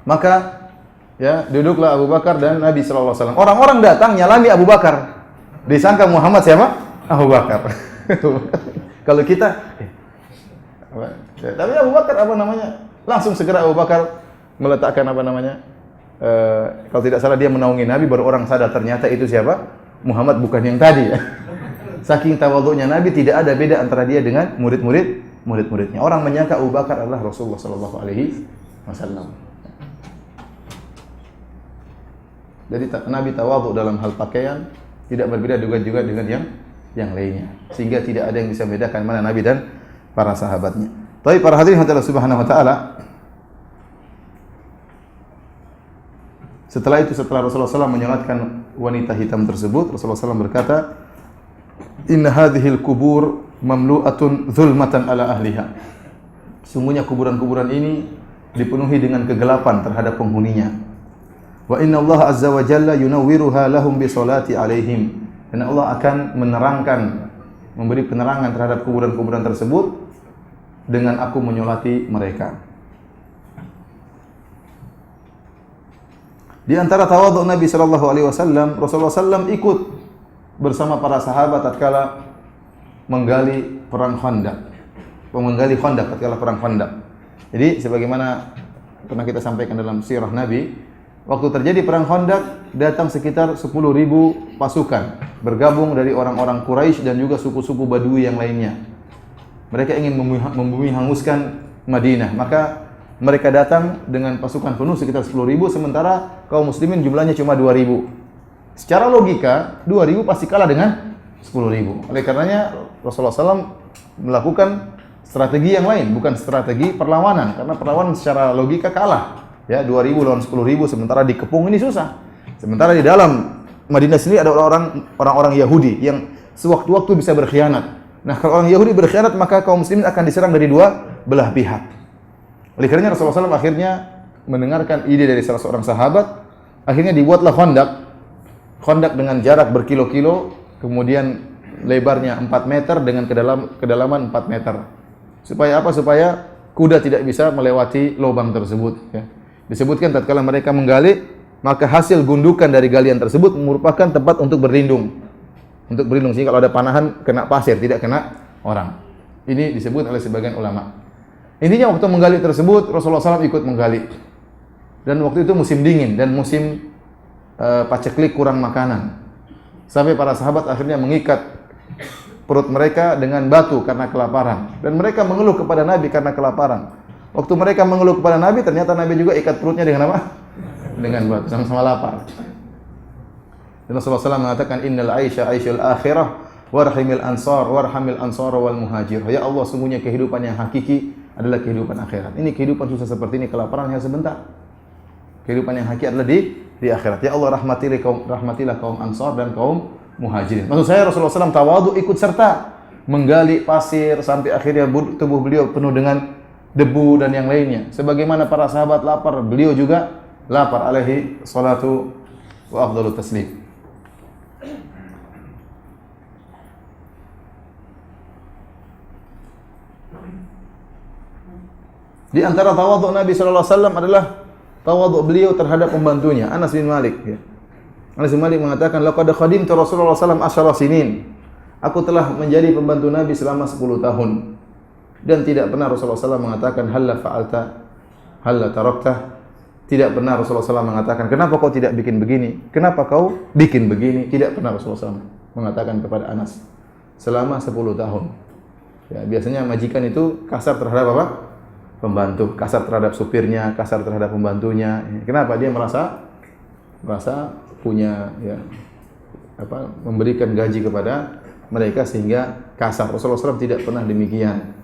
[SPEAKER 1] Maka ya, duduklah Abu Bakar dan Nabi sallallahu alaihi wasallam. Orang-orang datang nyalami Abu Bakar. Disangka Muhammad siapa? Abu Bakar. Kalau kita tapi Abu Bakar apa namanya? Langsung segera Abu Bakar meletakkan apa namanya? Kalau tidak salah dia menaungi Nabi, baru orang sadar ternyata itu siapa? Muhammad, bukan yang tadi. Saking tawadhu'nya Nabi, tidak ada beda antara dia dengan murid-muridnya. Orang menyangka Abu Bakar adalah Rasulullah sallallahu alaihi wasallam. Jadi Nabi tawadhu dalam hal pakaian, tidak berbeda juga dengan yang lainnya, sehingga tidak ada yang bisa membedakan mana Nabi dan para sahabatnya. Tapi para hadirin Allah Subhanahu wa taala, setelah Rasulullah SAW menyolatkan wanita hitam tersebut, Rasulullah SAW berkata, "Inna hadhil kubur mamlu'atun zulmatan ala ahliha." Sungguhnya kuburan-kuburan ini dipenuhi dengan kegelapan terhadap penghuninya. Wa inna Allah azza wa jalla yunawwiruha lahum bi salati alaihim. Dan Allah akan memberi penerangan terhadap kuburan-kuburan tersebut dengan aku menyolati mereka. Di antara tawadhu Nabi sallallahu alaihi wasallam, Rasulullah sallam ikut bersama para sahabat tatkala menggali perang Khandaq. Tatkala perang Khandaq. Jadi sebagaimana pernah kita sampaikan dalam sirah Nabi, waktu terjadi perang Khandaq, datang sekitar 10.000 pasukan bergabung dari orang-orang Quraisy dan juga suku-suku Badui yang lainnya. Mereka ingin membumi hanguskan Madinah. Maka mereka datang dengan pasukan penuh sekitar 10.000, sementara kaum muslimin jumlahnya cuma 2.000. Secara logika 2.000 pasti kalah dengan 10.000. Oleh karenanya Rasulullah SAW melakukan strategi yang lain, bukan strategi perlawanan, karena perlawanan secara logika kalah. Ya, 2.000 lawan 10.000, sementara dikepung ini susah. Sementara di dalam Madinah sendiri ada orang-orang Yahudi yang sewaktu-waktu bisa berkhianat. Nah, kalau orang Yahudi berkhianat, maka kaum muslimin akan diserang dari dua belah pihak. Oleh karenanya Rasulullah SAW akhirnya mendengarkan ide dari salah seorang sahabat. Akhirnya dibuatlah Khandaq dengan jarak berkilo-kilo, kemudian lebarnya 4 meter dengan kedalaman 4 meter. Supaya apa? Supaya kuda tidak bisa melewati lubang tersebut. Ya. Disebutkan tatkala mereka menggali, maka hasil gundukan dari galian tersebut merupakan tempat untuk berlindung. Untuk berlindung, sehingga kalau ada panahan kena pasir, tidak kena orang. Ini disebut oleh sebagian ulama. Intinya waktu menggali tersebut, Rasulullah SAW ikut menggali. Dan waktu itu musim dingin dan musim paceklik, kurang makanan. Sampai para sahabat akhirnya mengikat perut mereka dengan batu karena kelaparan. Dan mereka mengeluh kepada Nabi karena kelaparan. Waktu mereka mengeluh kepada Nabi, ternyata Nabi juga ikat perutnya dengan apa? Dengan batu, sama-sama lapar. Dan Rasulullah SAW mengatakan, Innal aisha aisyul akhirah, warhamil ansar, warhamil ansar wal muhajir. Ya Allah, sungguhnya kehidupan yang hakiki adalah kehidupan akhirat. Ini kehidupan susah seperti ini, kelaparan hanya sebentar. Kehidupan yang hakiki adalah di akhirat. Ya Allah, rahmatilah kaum ansar dan kaum muhajirin. Maksud saya Rasulullah SAW tawadhu, ikut serta menggali pasir sampai akhirnya tubuh beliau penuh dengan debu dan yang lainnya. Sebagaimana para sahabat lapar, beliau juga lapar, alaihi salatu wa afdalu taslim. Di antara tawadhu Nabi sallallahu alaihi wasallam adalah tawadhu beliau terhadap pembantunya, Anas bin Malik. Ya. Anas bin Malik mengatakan, laqad khadimtu Rasulullah sallallahu alaihi wasallam 10 sinin. Aku telah menjadi pembantu Nabi selama 10 tahun. Dan tidak pernah Rasulullah SAW mengatakan, halla fa'alta, halla tarakta. Tidak pernah Rasulullah SAW mengatakan, kenapa kau tidak bikin begini? Kenapa kau bikin begini? Tidak pernah Rasulullah SAW mengatakan kepada Anas selama 10 tahun. Ya, biasanya majikan itu kasar terhadap apa? Pembantu, kasar terhadap supirnya, kasar terhadap pembantunya. Kenapa? Dia merasa punya, ya, memberikan gaji kepada mereka sehingga kasar. Rasulullah SAW tidak pernah demikian.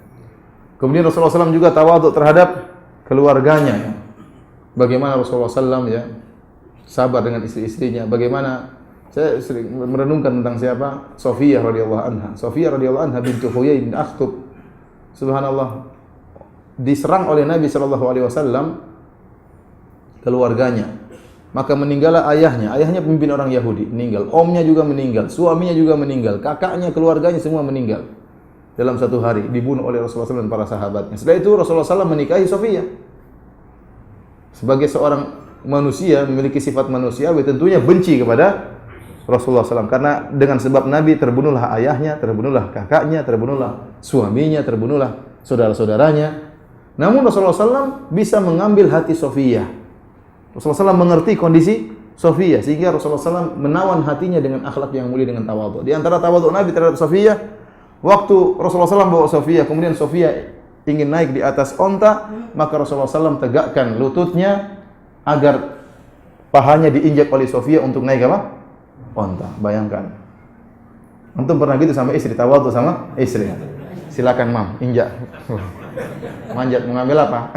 [SPEAKER 1] Kemudian Rasulullah SAW juga tawadhu terhadap keluarganya. Ya. Bagaimana Rasulullah SAW ya sabar dengan istri-istrinya. Bagaimana saya sering merenungkan tentang siapa? Sofiyah radhiyallahu anha. Sofiyah radhiyallahu anha bintu Huyai bin Akhtab. Subhanallah. Diserang oleh Nabi SAW keluarganya. Maka meninggallah ayahnya. Ayahnya pemimpin orang Yahudi, meninggal. Omnya juga meninggal. Suaminya juga meninggal. Kakaknya, keluarganya semua meninggal. Dalam satu hari dibunuh oleh Rasulullah SAW dan para sahabatnya. Setelah itu Rasulullah SAW menikahi Sofiyah. Sebagai seorang manusia memiliki sifat manusiawi, tentunya benci kepada Rasulullah SAW karena dengan sebab Nabi terbunuhlah ayahnya, terbunuhlah kakaknya, terbunuhlah suaminya, terbunuhlah saudara-saudaranya. Namun Rasulullah SAW bisa mengambil hati Sofiyah. Rasulullah SAW mengerti kondisi Sofiyah sehingga Rasulullah SAW menawan hatinya dengan akhlak yang mulia, dengan tawadhu. Di antara tawadhu Nabi terhadap Sofiyah, waktu Rasulullah SAW bawa Sofiyah, kemudian Sofiyah ingin naik di atas onta, maka Rasulullah SAW tegakkan lututnya agar pahanya diinjak oleh Sofiyah untuk naik apa? Onta. Bayangkan. Antum pernah gitu sama istri, tawadhu sama istri? Silakan mam, injak. Manjat, mengambil apa?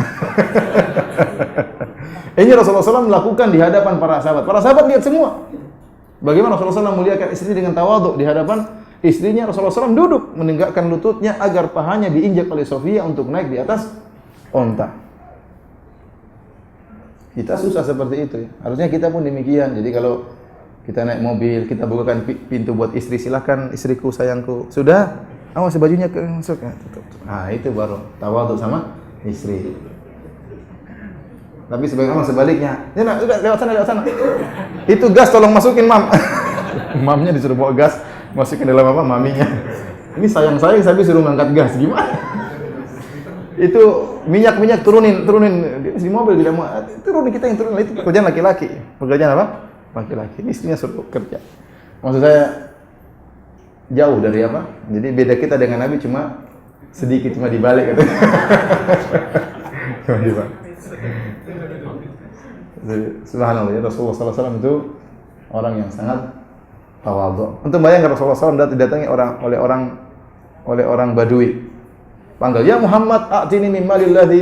[SPEAKER 1] Ini Rasulullah SAW melakukan di hadapan para sahabat. Para sahabat lihat semua. Bagaimana Rasulullah SAW muliakan istri dengan tawadhu di hadapan istrinya. Rasulullah SAW duduk menegakkan lututnya agar pahanya diinjak oleh Sofiyah untuk naik di atas onta. Kita susah seperti itu. Harusnya kita pun demikian. Jadi kalau kita naik mobil, kita bukakan pintu buat istri, silakan istriku, sayangku. Sudah? Awas bajunya masuk. Nah, itu baru tawadhu sama istri. Tapi sebaliknya. Ya, nah, udah lewat sana. Itu gas tolong masukin, Mam. Mamnya disuruh bawa gas, masukin dalam apa? Maminya. Ini sayang saya suruh ngangkat gas. Gimana? Itu minyak turunin di mobil, tidak mau turunin, kita yang turunin. Itu pekerjaan laki-laki. Pekerjaan apa? Laki-laki. Ini istrinya suruh kerja. Maksud saya jauh dari apa? Jadi beda kita dengan Nabi cuma sedikit, cuma dibalik gitu. Cuma dibalik. Subhanallah, ya, Rasulullah SAW itu orang yang sangat tawadhu. Untuk bayangkan Rasulullah SAW didatangi oleh orang Badui. Panggil, ya Muhammad, a'tini min malillahi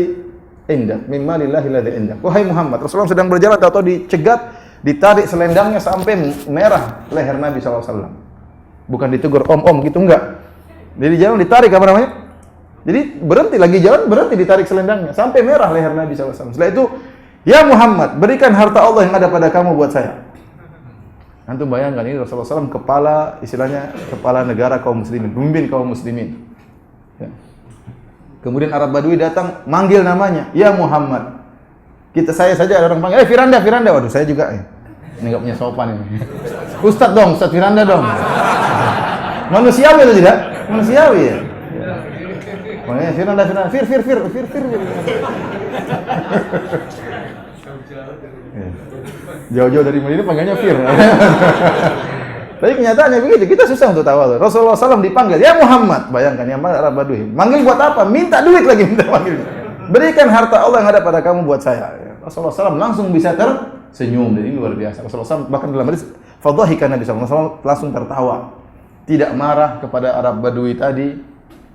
[SPEAKER 1] indak, min malillahi ladzi indak. Wahai Muhammad, Rasulullah sedang berjalan atau dicegat, ditarik selendangnya sampai merah leher Nabi SAW. Bukan ditegur om gitu, enggak. Jadi jalan ditarik apa namanya? Jadi berhenti ditarik selendangnya sampai merah leher Nabi SAW. Setelah itu, ya Muhammad, berikan harta Allah yang ada pada kamu buat saya. Antum bayangkan, ini Rasulullah SAW kepala negara kaum muslimin, pemimpin kaum muslimin. Ya. Kemudian Arab Badui datang, manggil namanya, "Ya Muhammad." Saya saja ada orang panggil, Firanda, Firanda." Waduh, saya juga ini enggak punya sopan ini. "Ustaz dong, Ustaz Firanda dong." Manusiawi atau tidak? Manusiawi ya. Makanya Firanda, Firanda, Fir. Jauh-jauh dari Madinah panggilnya Fir. Tapi kenyataannya begitu, kita susah untuk tawadhu. Rasulullah SAW dipanggil, "Ya Muhammad." Bayangkan, yang Arab Badui. Manggil buat apa? Minta duit lagi, minta manggil. "Berikan harta Allah yang ada pada kamu buat saya." Rasulullah SAW langsung bisa tersenyum, dan ini luar biasa. Rasulullah SAW bahkan dalam hadis, fadhahika Nabi SAW langsung tertawa. Tidak marah kepada Arab Badui tadi,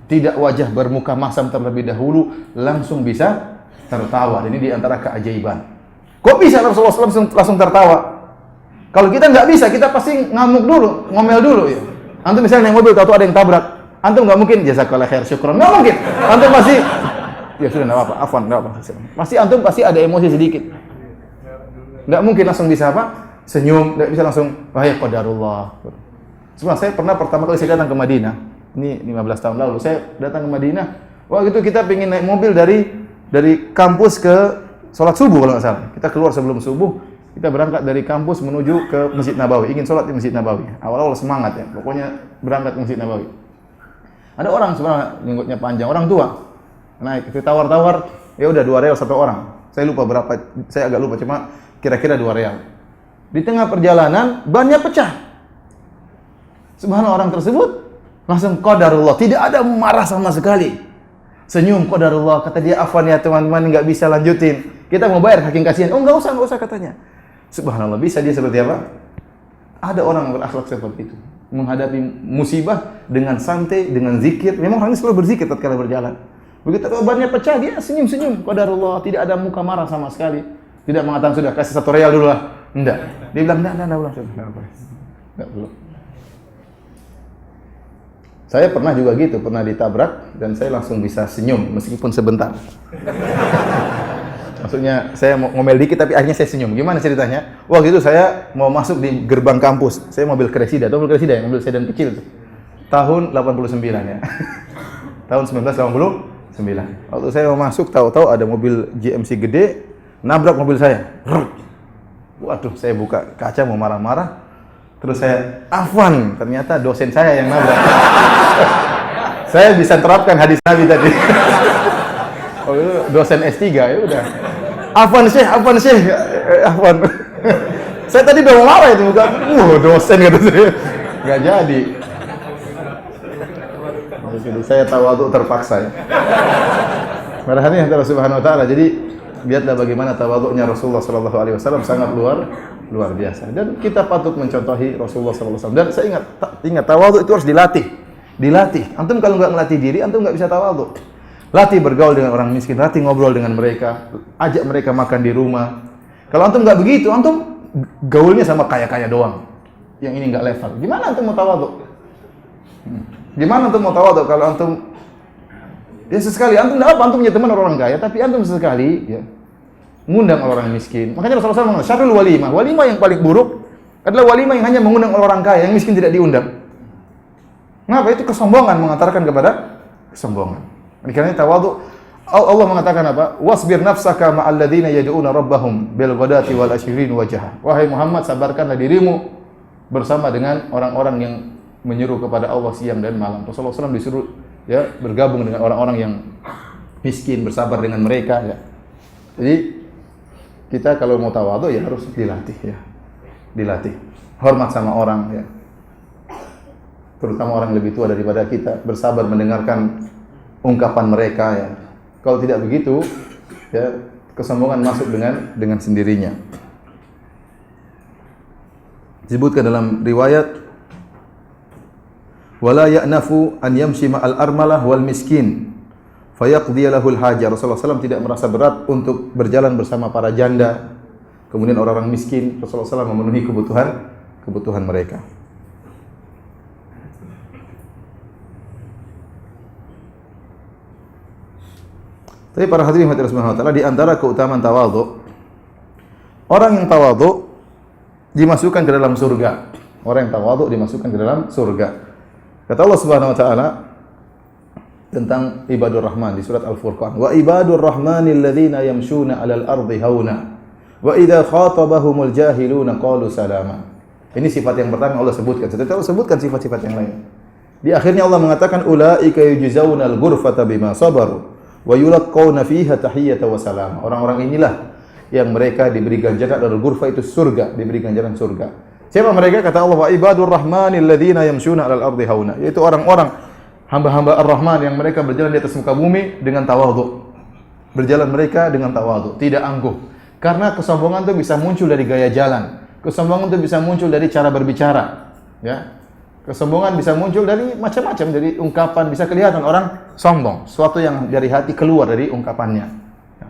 [SPEAKER 1] tidak wajah bermuka masam terlebih dahulu, langsung bisa tertawa. Ini di antara keajaiban. Kok bisa Rasulullah SAW langsung tertawa? Kalau kita nggak bisa, kita pasti ngamuk dulu, ngomel dulu ya. Antum misalnya naik mobil, tahu ada yang tabrak, antum nggak mungkin jazakallah khair, syukron, nggak mungkin. Antum pasti, ya sudah nggak apa-apa, afwan, nggak apa. Antum pasti ada emosi sedikit. Nggak mungkin langsung bisa apa? Senyum, nggak bisa langsung, wahai qadarullah. Sebenarnya saya pernah pertama kali saya datang ke Madinah, ini 15 tahun lalu, saya datang ke Madinah. Waktu itu kita pengen naik mobil dari kampus ke sholat subuh kalau nggak salah. Kita keluar sebelum subuh. Kita berangkat dari kampus menuju ke Masjid Nabawi, ingin sholat di Masjid Nabawi. Awal-awal semangat ya, pokoknya berangkat ke Masjid Nabawi. Ada orang sebenarnya jenggotnya panjang, orang tua. Naik, kita tawar-tawar, ya udah 2 real 1 orang. Saya lupa berapa, saya agak lupa, cuma kira-kira 2 real. Di tengah perjalanan, bannya pecah. Subhanallah, orang tersebut langsung qadarullah, tidak ada marah sama sekali. Senyum, qadarullah, kata dia, "Afwan ya teman-teman, nggak bisa lanjutin. Kita mau bayar, saking kasihan." "Oh, nggak usah," katanya. Subhanallah, bisa dia seperti apa? Ada orang berakhlak seperti itu, menghadapi musibah dengan santai, dengan zikir. Memang orang ini selalu berzikir tatkala berjalan. Begitu bannya pecah, dia senyum-senyum, qadarullah, tidak ada muka marah sama sekali. Tidak mengatakan, "Sudah, kasih 1 real dulu lah." Enggak. Dia bilang, "Enggak, enggak perlu." Saya pernah juga gitu, pernah ditabrak dan saya langsung bisa senyum meskipun sebentar. Maksudnya saya mau ngomel dikit tapi akhirnya saya senyum. Gimana ceritanya? Waktu itu saya mau masuk di gerbang kampus. Saya mobil Cressida, mobil Cressida, mobil sedan kecil tuh. Tahun 89 ya. Tahun 1989. Waktu saya mau masuk, tahu-tahu ada mobil GMC gede nabrak mobil saya. Waduh, saya buka kaca mau marah-marah. Terus saya, "Afwan," ternyata dosen saya yang nabrak. Saya bisa terapkan hadis Nabi tadi. Oh, itu dosen S3, ya udah. Afwan Syekh. Afwan. Saya tadi udah mau marah itu, bukan. Dosen kata saya. Enggak jadi. Jadi saya tawadhu terpaksa ya. Marahnya antara Subhanahu wa taala. Jadi lihatlah bagaimana tawadhunya Rasulullah sallallahu alaihi wasallam, sangat luar biasa. Dan kita patut mencontohi Rasulullah sallallahu alaihi wasallam. Dan saya ingat tawadhu itu harus dilatih. Antum kalau enggak melatih diri, antum enggak bisa tawadhu. Latih bergaul dengan orang miskin, latih ngobrol dengan mereka, ajak mereka makan di rumah. Kalau antum nggak begitu, antum gaulnya sama kaya-kaya doang. Yang ini nggak level. Gimana antum mau tawadhu? Gimana antum mau tawadhu kalau antum ya sesekali antum enggak apa, antum punya teman orang kaya, tapi antum sesekali ya ngundang orang miskin. Makanya Rasulullah SAW mengatakan, "Syarrul walimah." Walimah yang paling buruk adalah walimah yang hanya mengundang orang kaya, yang miskin tidak diundang. Kenapa? Itu kesombongan, mengantarkan kepada kesombongan. Karena tawadhu, Allah mengatakan apa? "Wasbir nafsaka ma'al ladzina yad'una rabbahum bil ghadati wal ashrin wajha." Wahai Muhammad, sabarkanlah dirimu bersama dengan orang-orang yang menyeru kepada Allah siang dan malam. Rasulullah SAW disuruh ya bergabung dengan orang-orang yang miskin, bersabar dengan mereka ya. Jadi kita kalau mau tawadhu ya harus dilatih ya. Dilatih. Hormat sama orang ya. Terutama orang yang lebih tua daripada kita, bersabar mendengarkan ungkapan mereka ya. Kalau tidak begitu, ya kesombongan masuk dengan sendirinya. Disebutkan dalam riwayat, "Wala ya'nafu an yamshi ma'al armalah wal miskin, fayaqdi lahul hajah." Rasulullah SAW tidak merasa berat untuk berjalan bersama para janda, kemudian orang-orang miskin. Rasulullah SAW memenuhi kebutuhan mereka. Tapi para hadirin hadirat subhanahu wa ta'ala, di antara keutamaan tawadhu, orang yang tawadhu dimasukkan ke dalam surga. Orang yang tawadhu dimasukkan ke dalam surga. Kata Allah Subhanahu wa taala, tentang ibadur rahman di surat Al-Furqan. Wa ibadur rahmanil ladzina yamshuna 'alal ardi hauna wa idza khatabahumul jahiluna qalu salama. Ini sifat yang pertama Allah sebutkan. Setelah Allah sebutkan sifat-sifat yang lain. Di akhirnya Allah mengatakan ulaika yujzaunal ghurfata bima sabaru wa yulqauna fiha tahiyyatan wa salama. Orang-orang inilah yang mereka diberi ganjaran, al-ghurfa itu surga, diberi ganjaran surga. Siapa mereka? Kata Allah, wa ibadur rahmanil ladzina yamshuna 'alal ardi hauna. Yaitu orang-orang hamba-hamba Ar-Rahman yang mereka berjalan di atas muka bumi dengan tawadhu. Berjalan mereka dengan tawadhu, tidak angkuh. Karena kesombongan itu bisa muncul dari gaya jalan. Kesombongan itu bisa muncul dari cara berbicara, ya. Kesombongan bisa muncul dari macam-macam, dari ungkapan, bisa kelihatan orang sombong, sesuatu yang dari hati keluar dari ungkapannya.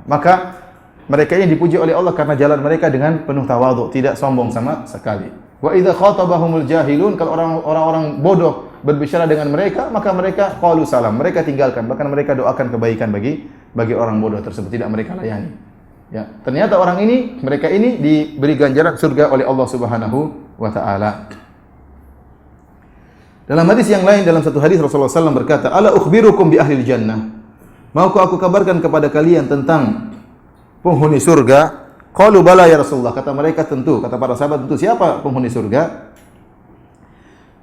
[SPEAKER 1] Maka mereka ini dipuji oleh Allah karena jalan mereka dengan penuh tawadhu, tidak sombong sama sekali. Wa idza khatabahumul jahilun, kalau orang-orang bodoh berbicara dengan mereka, maka mereka qalu salam, mereka tinggalkan, bahkan mereka doakan kebaikan bagi orang bodoh tersebut, tidak mereka layani. Ya, ternyata orang ini, mereka ini diberi ganjaran surga oleh Allah Subhanahu wa taala. Dalam hadis yang lain, dalam satu hadis Rasulullah SAW berkata, "Ala ukhbirukum bi ahlil jannah?" Maukah aku kabarkan kepada kalian tentang penghuni surga? Qalu bala ya Rasulullah. Kata mereka tentu, kata para sahabat tentu. Siapa penghuni surga?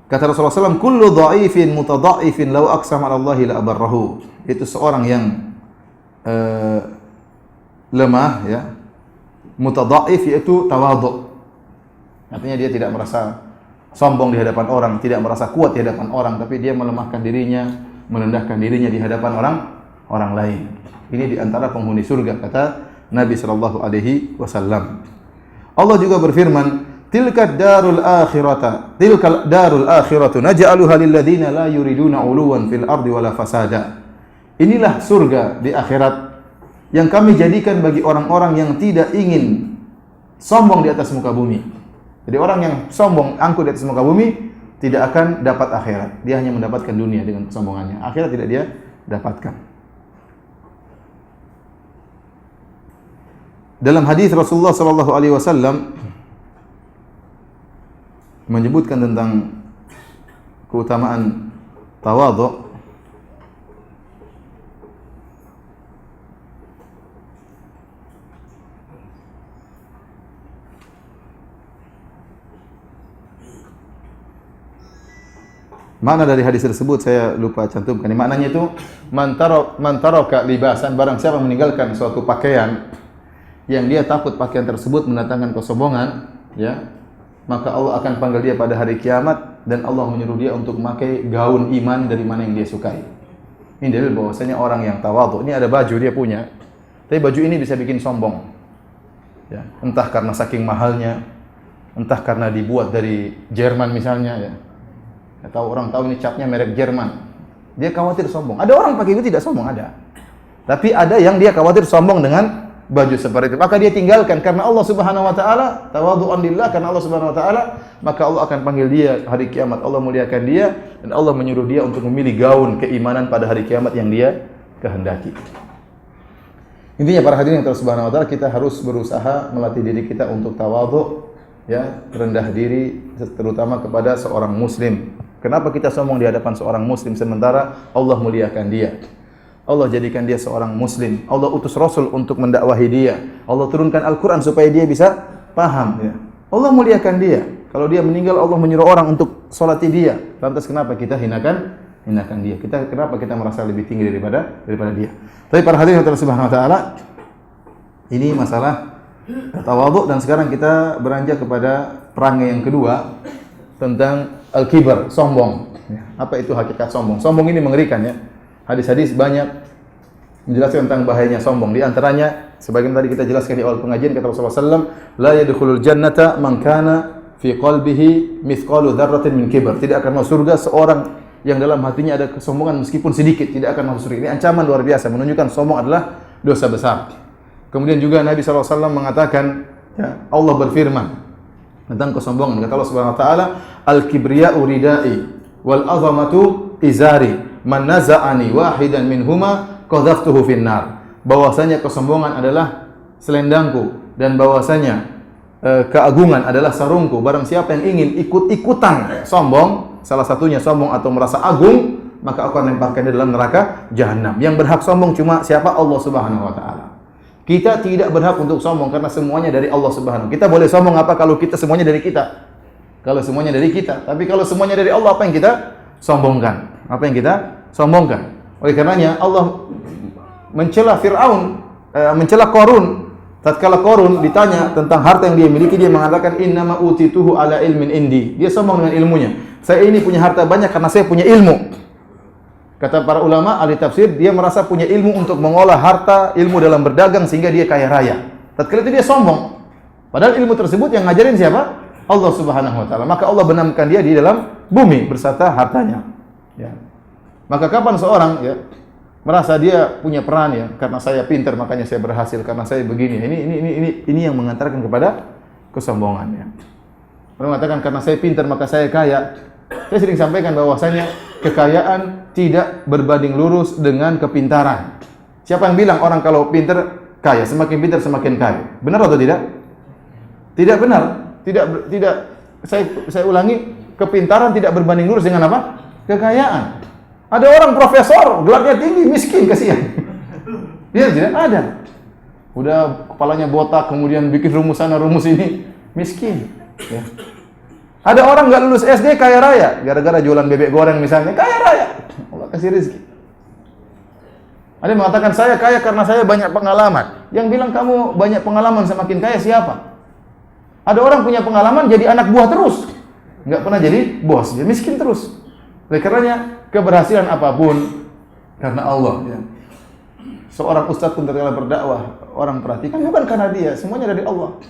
[SPEAKER 1] Kata Rasulullah SAW, kullu dha'ifin mutadha'ifin law aqsama 'ala Allahi la abarrahu. Itu seorang yang lemah, ya. Mutadha'if yaitu tawadhu. Artinya dia tidak merasa sombong di hadapan orang, tidak merasa kuat di hadapan orang, tapi dia melemahkan dirinya, merendahkan dirinya di hadapan orang lain. Ini di antara penghuni surga, kata Nabi sallallahu alaihi wasallam. Allah juga berfirman, tilka darul akhiratu naj'aluha lil ladzina la yuriduna 'uluwan fil ardi wala fasada. Inilah surga di akhirat yang kami jadikan bagi orang-orang yang tidak ingin sombong di atas muka bumi. Jadi orang yang sombong, angkuh di atas muka bumi tidak akan dapat akhirat. Dia hanya mendapatkan dunia dengan kesombongannya. Akhirat tidak dia dapatkan. Dalam hadis Rasulullah sallallahu alaihi wasallam menyebutkan tentang keutamaan tawadhu. Makna dari hadis tersebut saya lupa cantumkan. Maknanya itu man taraka libasan, barang siapa meninggalkan suatu pakaian yang dia takut pakaian tersebut mendatangkan kesombongan, ya, maka Allah akan panggil dia pada hari kiamat dan Allah menyuruh dia untuk memakai gaun iman dari mana yang dia sukai. Ini dalil bahwasanya orang yang tawadhu, ini ada baju dia punya, tapi baju ini bisa bikin sombong. Ya, entah karena saking mahalnya, entah karena dibuat dari Jerman misalnya, ya. Orang tahu ini catnya merek Jerman. Dia khawatir sombong. Ada orang pakai itu tidak sombong, ada. Tapi ada yang dia khawatir sombong dengan baju seperti itu. Maka dia tinggalkan karena Allah Subhanahu wa taala, tawadhu'an lillah, karena Allah Subhanahu wa taala, maka Allah akan panggil dia hari kiamat. Allah muliakan dia dan Allah menyuruh dia untuk memilih gaun keimanan pada hari kiamat yang dia kehendaki. Intinya para hadirin yang Subhanahu wa taala, kita harus berusaha melatih diri kita untuk tawadhu, ya, rendah diri terutama kepada seorang muslim. Kenapa kita sombong di hadapan seorang muslim sementara Allah muliakan dia? Allah jadikan dia seorang muslim. Allah utus Rasul untuk mendakwahi dia. Allah turunkan Al-Quran supaya dia bisa paham, ya. Allah muliakan dia. Kalau dia meninggal, Allah menyuruh orang untuk salati dia. Lantas kenapa kita hinakan dia? Kenapa kita merasa lebih tinggi daripada dia? Tapi para hadirin yang Subhanahu wa taala, ini masalah tawadhu, dan sekarang kita beranjak kepada perangai yang kedua tentang al-kibar, sombong. Apa itu hakikat sombong? Sombong ini mengerikan, ya. Hadis-hadis banyak menjelaskan tentang bahayanya sombong. Di antaranya, sebagian tadi kita jelaskan di awal pengajian, kata Rasulullah SAW, la yadkhulul jannata man kana fi qalbihi mithqalu dzarratin min kibar. Tidak akan masuk surga seorang yang dalam hatinya ada kesombongan meskipun sedikit, tidak akan masuk surga. Ini ancaman luar biasa, menunjukkan sombong adalah dosa besar. Kemudian juga Nabi SAW mengatakan, ya, Allah berfirman tentang kesombongan. Kata Allah Subhanahu wa taala, al-kibriya'u ridai wal 'azamatu izari man naza'ani wahidan minhuma qadhaftuhu finnar. Bahwasanya kesombongan adalah selendangku dan bahwasanya keagungan adalah sarungku. Barang siapa yang ingin ikut-ikutan sombong, salah satunya sombong atau merasa agung, maka aku akan lemparkan dia dalam neraka jahanam. Yang berhak sombong cuma siapa? Allah Subhanahu wa taala. Kita tidak berhak untuk sombong karena semuanya dari Allah Subhanahu. Kita boleh sombong apa kalau kita semuanya dari kita? Kalau semuanya dari kita. Tapi kalau semuanya dari Allah, apa yang kita sombongkan? Apa yang kita sombongkan? Oleh karenanya Allah mencela Fir'aun, mencela Qarun. Tatkala Qarun ditanya tentang harta yang dia miliki, dia mengatakan innama utituhu ala ilmin indi. Dia sombong dengan ilmunya. Saya ini punya harta banyak karena saya punya ilmu. Kata para ulama ahli tafsir, dia merasa punya ilmu untuk mengolah harta, ilmu dalam berdagang sehingga dia kaya raya. Tatkala itu dia sombong. Padahal ilmu tersebut yang ngajarin siapa? Allah Subhanahu wa taala. Maka Allah benamkan dia di dalam bumi berserta hartanya. Ya. Maka kapan seorang ya merasa dia punya peran ya, karena saya pintar makanya saya berhasil, karena saya begini. Ini yang mengantarkan kepada kesombongan ya. Orang mengatakan karena saya pintar maka saya kaya. Saya sering sampaikan bahwasanya kekayaan tidak berbanding lurus dengan kepintaran. Siapa yang bilang orang kalau pintar kaya, semakin pintar semakin kaya? Benar atau tidak? Tidak benar. Tidak. Saya ulangi, kepintaran tidak berbanding lurus dengan apa? Kekayaan. Ada orang profesor, gelarnya tinggi, miskin, kasihan. Dia tidak ada. Udah kepalanya botak, kemudian bikin rumus sana, rumus ini, miskin. Ya. Ada orang nggak lulus SD kaya raya, gara-gara jualan bebek goreng misalnya, kaya raya. Allah kasih rezeki. Ada yang mengatakan saya kaya karena saya banyak pengalaman. Yang bilang kamu banyak pengalaman semakin kaya siapa? Ada orang punya pengalaman jadi anak buah terus, nggak pernah jadi bos, dia miskin terus. Oleh karenanya keberhasilan apapun karena Allah. Ya. Seorang ustadz pun tatkala berdakwah, orang perhatikan bukan karena dia, semuanya dari Allah.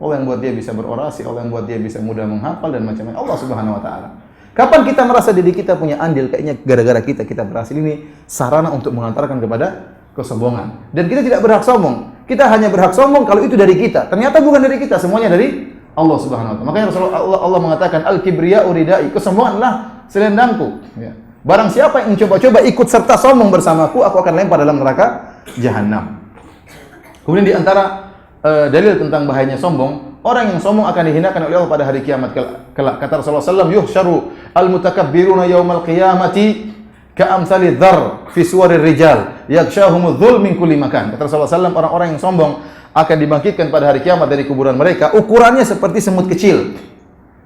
[SPEAKER 1] Allah yang buat dia bisa berorasi, Allah yang buat dia bisa mudah menghafal dan macam-macam. Allah Subhanahu wa taala. Kapan kita merasa diri kita punya andil, kayaknya gara-gara kita berhasil, ini sarana untuk mengantarkan kepada kesombongan. Dan kita tidak berhak sombong. Kita hanya berhak sombong kalau itu dari kita. Ternyata bukan dari kita, semuanya dari Allah Subhanahu wa taala. Makanya Allah mengatakan al-kibriya'u ridai, kesombongan adalah selendangku. Ya. Barang siapa yang mencoba-coba ikut serta sombong bersamaku, aku akan lempar dalam neraka jahanam. Kemudian di antara dalil tentang bahayanya sombong, orang yang sombong akan dihinakan oleh Allah pada hari kiamat kelak. Kata Rasulullah SAW, yuhsyaru al-mutakabbiruna yawmal qiyamati ka'amsali dzar fi suwarir rijal yakshahumudz dzul min kulli makan. Kata Rasulullah SAW, orang-orang yang sombong akan dibangkitkan pada hari kiamat dari kuburan mereka, ukurannya seperti semut kecil.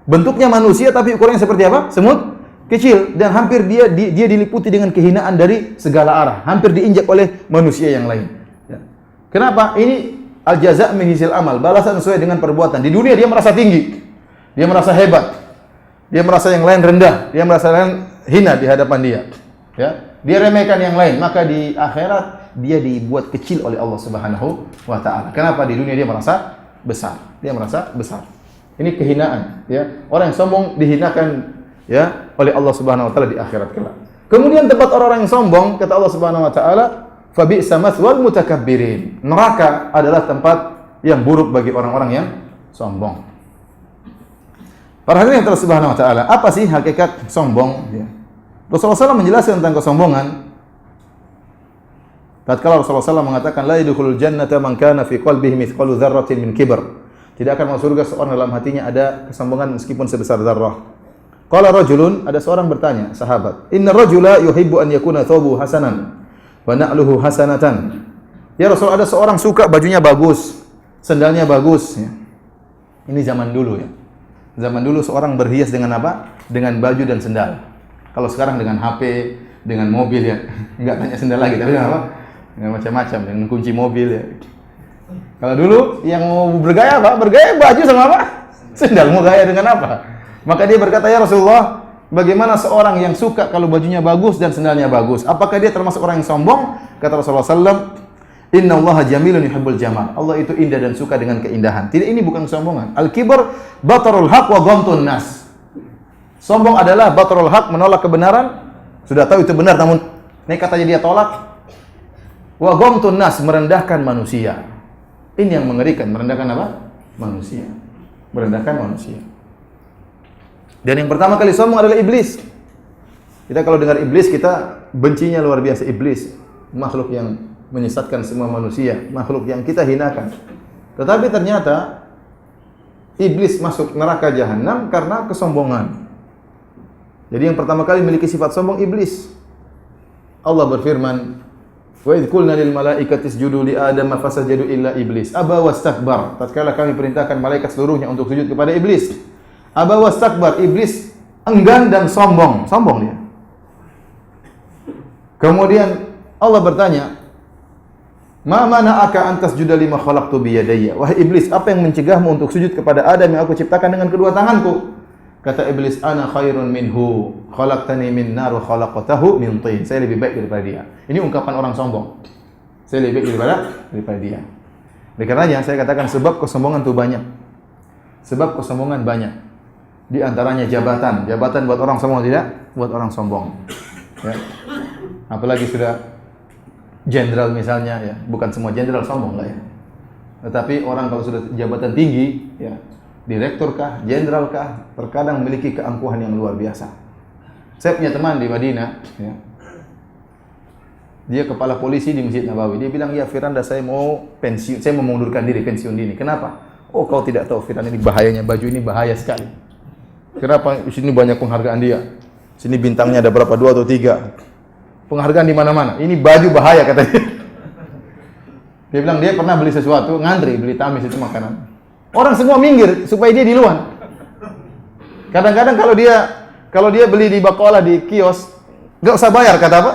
[SPEAKER 1] Bentuknya manusia tapi ukurannya seperti apa? Semut kecil, dan hampir dia diliputi dengan kehinaan dari segala arah, hampir diinjak oleh manusia yang lain. Ya. Kenapa? Ini al-jaza' min jinsil amal, balasan sesuai dengan perbuatan. Di dunia dia merasa tinggi, dia merasa hebat, dia merasa yang lain rendah, dia merasa yang lain hina di hadapan dia. Ya, dia remehkan yang lain, maka di akhirat dia dibuat kecil oleh Allah Subhanahu wa taala. Kenapa? Di dunia dia merasa besar. Dia merasa besar. Ini kehinaan, ya. Orang yang sombong dihinakan ya oleh Allah Subhanahu wa taala di akhirat kelak. Kemudian tempat orang-orang yang sombong, kata Allah Subhanahu wa taala, fa bi'sa mathwal mutakabbirin. Neraka adalah tempat yang buruk bagi orang-orang yang sombong. Para hadirin yang Allah Subhanahu wa taala, apa sih hakikat sombong? Ya. Rasulullah SAW menjelaskan tentang kesombongan. Tatkala Rasulullah SAW mengatakan la yadkhulul jannata man kana fi qalbihi mithqalu dzarratin min kibr. Tidak akan masuk surga seorang dalam hatinya ada kesombongan meskipun sebesar zarrah. Qala rajulun, ada seorang bertanya, sahabat, inna rajula yuhibbu an yakuna thawbuhu hasanan wa na'luhu hasanatan. Ya Rasul, ada seorang suka bajunya bagus, sendalnya bagus. Ya. Ini zaman dulu ya. Zaman dulu seorang berhias dengan apa? Dengan baju dan sendal. Kalau sekarang dengan HP, dengan mobil ya, enggak tanya sendal lagi, tapi dengan apa? Dengan macam-macam, dengan kunci mobil ya. Kalau dulu yang mau bergaya apa? Bergaya baju sama apa? Sendal. Mau gaya dengan apa? Maka dia berkata, ya Rasulullah, bagaimana seorang yang suka kalau bajunya bagus dan sendalnya bagus? Apakah dia termasuk orang yang sombong? Kata Rasulullah SAW, Inna Allaha jamilun yuhibbul jamal. Allah itu indah dan suka dengan keindahan. Tidak, ini bukan kesombongan. Al-kibr batarul haq wa ghamtun nas. Sombong adalah batarul haq, menolak kebenaran. Sudah tahu itu benar namun nekat aja dia tolak. Wa ghamtun nas, merendahkan manusia. Ini yang mengerikan, merendahkan apa? Manusia. Merendahkan manusia. Dan yang pertama kali sombong adalah iblis. Kita kalau dengar iblis, kita bencinya luar biasa. Iblis, makhluk yang menyesatkan semua manusia, makhluk yang kita hinakan. Tetapi ternyata iblis masuk neraka jahanam karena kesombongan. Jadi yang pertama kali memiliki sifat sombong iblis. Allah berfirman, "Wa idz qulna lil malaikati isjudu li Adam fasajadu illa iblis aba wastakbar." Tatkala kami perintahkan malaikat seluruhnya untuk sujud kepada iblis, aba wastakbar, iblis enggan dan sombong. Sombong dia. Kemudian Allah bertanya, "Ma mana'aka an tasjuda lima khalaqtu bi yadayya?" Wahai iblis, apa yang mencegahmu untuk sujud kepada Adam yang aku ciptakan dengan kedua tanganku? Kata iblis, "Ana khairun minhu, khalaqtani min nar wa khalaqtahu min tin." Saya lebih baik daripada dia. Ini ungkapan orang sombong. Saya lebih baik daripada dia. Oleh karenanya saya katakan sebab kesombongan itu banyak. Sebab kesombongan banyak. Di antaranya jabatan. Jabatan buat orang sombong tidak? Buat orang sombong. Ya. Apalagi sudah jenderal misalnya, ya, bukan semua jenderal sombong lah ya. Tetapi orang kalau sudah jabatan tinggi, ya, direktur kah, jenderal kah, terkadang memiliki keangkuhan yang luar biasa. Saya punya teman di Madinah, ya. Dia kepala polisi di Masjid Nabawi. Dia bilang, "Ya Firanda, saya mau pensiun, saya mau mengundurkan diri, pensiun dini." Kenapa? "Oh, kau tidak tahu Firanda, ini bahayanya, baju ini bahaya sekali." Kenapa? Di sini banyak penghargaan dia. Sini bintangnya ada berapa? 2 atau 3. Penghargaan di mana-mana. Ini baju bahaya katanya. Dia bilang dia pernah beli sesuatu, ngantri beli tamis itu makanan. Orang semua minggir supaya dia di luar. Kadang-kadang kalau dia beli di Bakola di kios, enggak usah bayar kata apa?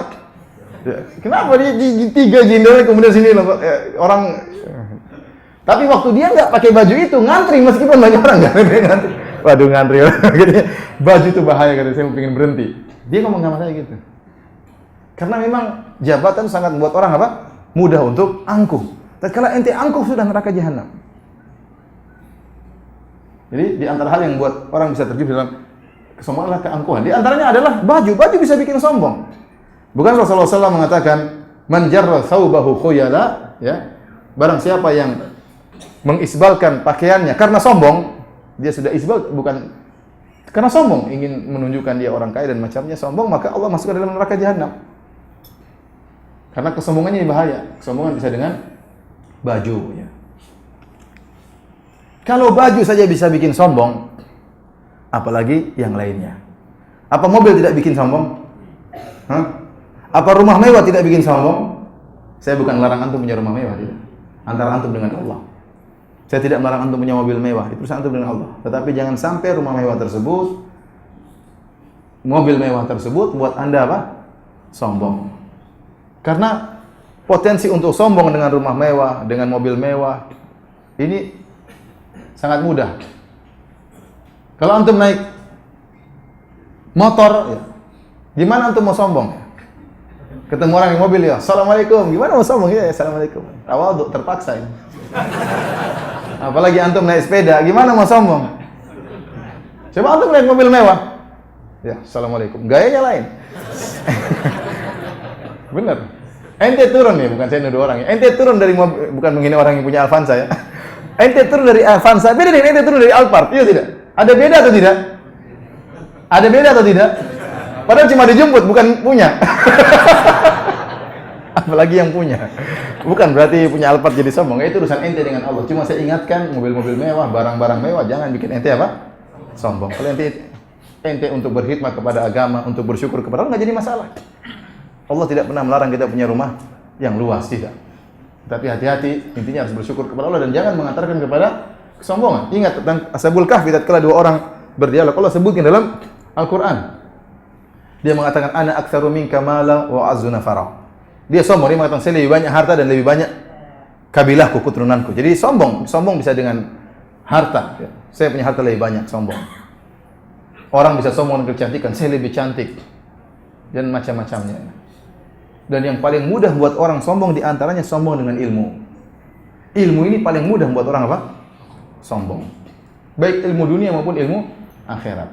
[SPEAKER 1] Kenapa dia di 3 jendela kemudian sini orang. Tapi waktu dia enggak pakai baju itu, ngantri meskipun banyak orang ngantri. Waduh, ngantri. Baju itu bahaya katanya, saya mau pengen berhenti. Dia ngomong sama saya gitu. Karena memang jabatan sangat membuat orang apa? Mudah untuk angkuh. Tatkala ente angkuh sudah neraka jahanam. Jadi di antara hal yang membuat orang bisa terjebak dalam kesombongan adalah keangkuhan. Di antaranya adalah baju. Baju bisa bikin sombong. Bukan Rasulullah SAW mengatakan, "Man jarra thawbahu khuyala," ya. Barang siapa yang mengisbalkan pakaiannya karena sombong, dia sudah isbal bukan karena sombong, ingin menunjukkan dia orang kaya dan macamnya sombong, maka Allah masukkan dalam neraka jahanam. Karena kesombongannya ini bahaya. Kesombongan bisa dengan baju. Ya. Kalau baju saja bisa bikin sombong, apalagi yang lainnya. Apa mobil tidak bikin sombong? Hah? Apa rumah mewah tidak bikin sombong? Saya bukan melarang antum punya rumah mewah, tidak. Antara antum dengan Allah. Saya tidak melarang antum punya mobil mewah, itu urusan antum dengan Allah. Tetapi jangan sampai rumah mewah tersebut, mobil mewah tersebut buat Anda apa? Sombong. Karena potensi untuk sombong dengan rumah mewah, dengan mobil mewah, ini sangat mudah. Kalau antum naik motor, ya, gimana antum mau sombong? Ketemu orang di mobil, ya, "Assalamualaikum." Gimana mau sombong? Ya, "Assalamualaikum." Tawadhu, terpaksa ini. Apalagi antum naik sepeda, gimana mau sombong? Coba antum naik mobil mewah, ya, "Assalamualaikum." Gayanya lain. Bener. Ente turun nih, bukan saya nuduh orang ya. Ente turun dari mobil, bukan menghina orang yang punya Avanza ya. Ente turun dari Avanza, beda dengan ente turun dari Alphard, iya tidak? Ada beda atau tidak? Ada beda atau tidak? Padahal cuma dijemput, bukan punya. Apalagi yang punya. Bukan berarti punya Alphard jadi sombong. Itu urusan ente dengan Allah. Cuma saya ingatkan, mobil-mobil mewah, barang-barang mewah, jangan bikin ente apa? Sombong. Kalau ente untuk berkhidmat kepada agama, untuk bersyukur kepada Allah, nggak jadi masalah. Allah tidak pernah melarang kita punya rumah yang luas, tidak. Tapi hati-hati, intinya harus bersyukur kepada Allah dan jangan mengantarkan kepada kesombongan. Ingat tentang Ashabul Kahfi tatkala 2 orang berdialog, Allah sebutkan dalam Al-Qur'an. Dia mengatakan, "Ana aktsaru minka mala wa azzu nafara." Dia sombong, dia mengatakan saya lebih banyak harta dan lebih banyak kabilahku, keturunanku. Jadi sombong bisa dengan harta. Saya punya harta lebih banyak, sombong. Orang bisa sombong dengan kecantikan, saya lebih cantik. Dan macam-macamnya. Dan yang paling mudah buat orang sombong di antaranya sombong dengan ilmu. Ilmu ini paling mudah buat orang apa? Sombong. Baik ilmu dunia maupun ilmu akhirat.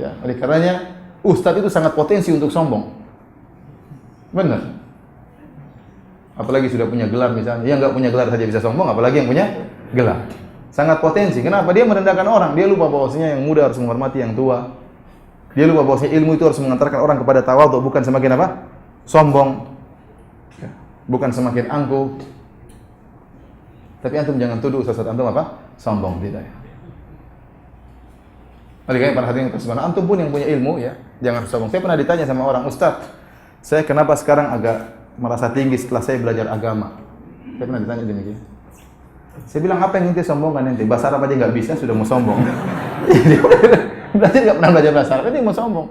[SPEAKER 1] Ya, oleh karenanya ustadz itu sangat potensi untuk sombong. Benar. Apalagi sudah punya gelar misalnya. Yang enggak punya gelar saja bisa sombong, apalagi yang punya gelar. Sangat potensi. Kenapa? Dia merendahkan orang. Dia lupa bahwasanya yang muda harus menghormati yang tua. Dia lupa bahwasanya ilmu itu harus mengantarkan orang kepada tawadhu, bukan semakin apa? Sombong, bukan semakin angkuh. Tapi antum jangan tuduh ustaz antum apa? Sombong, tidak. Oleh karena para hadirin tersebut, antum pun yang punya ilmu ya, jangan sombong. Saya pernah ditanya sama orang, "Ustaz, saya kenapa sekarang agak merasa tinggi setelah saya belajar agama?" Saya pernah ditanya demikian. Saya bilang, "Apa yang ente sombongkan ente? Bahasa Arab aja nggak bisa sudah mau sombong." Belajar nggak pernah belajar bahasa Arab, ente mau sombong.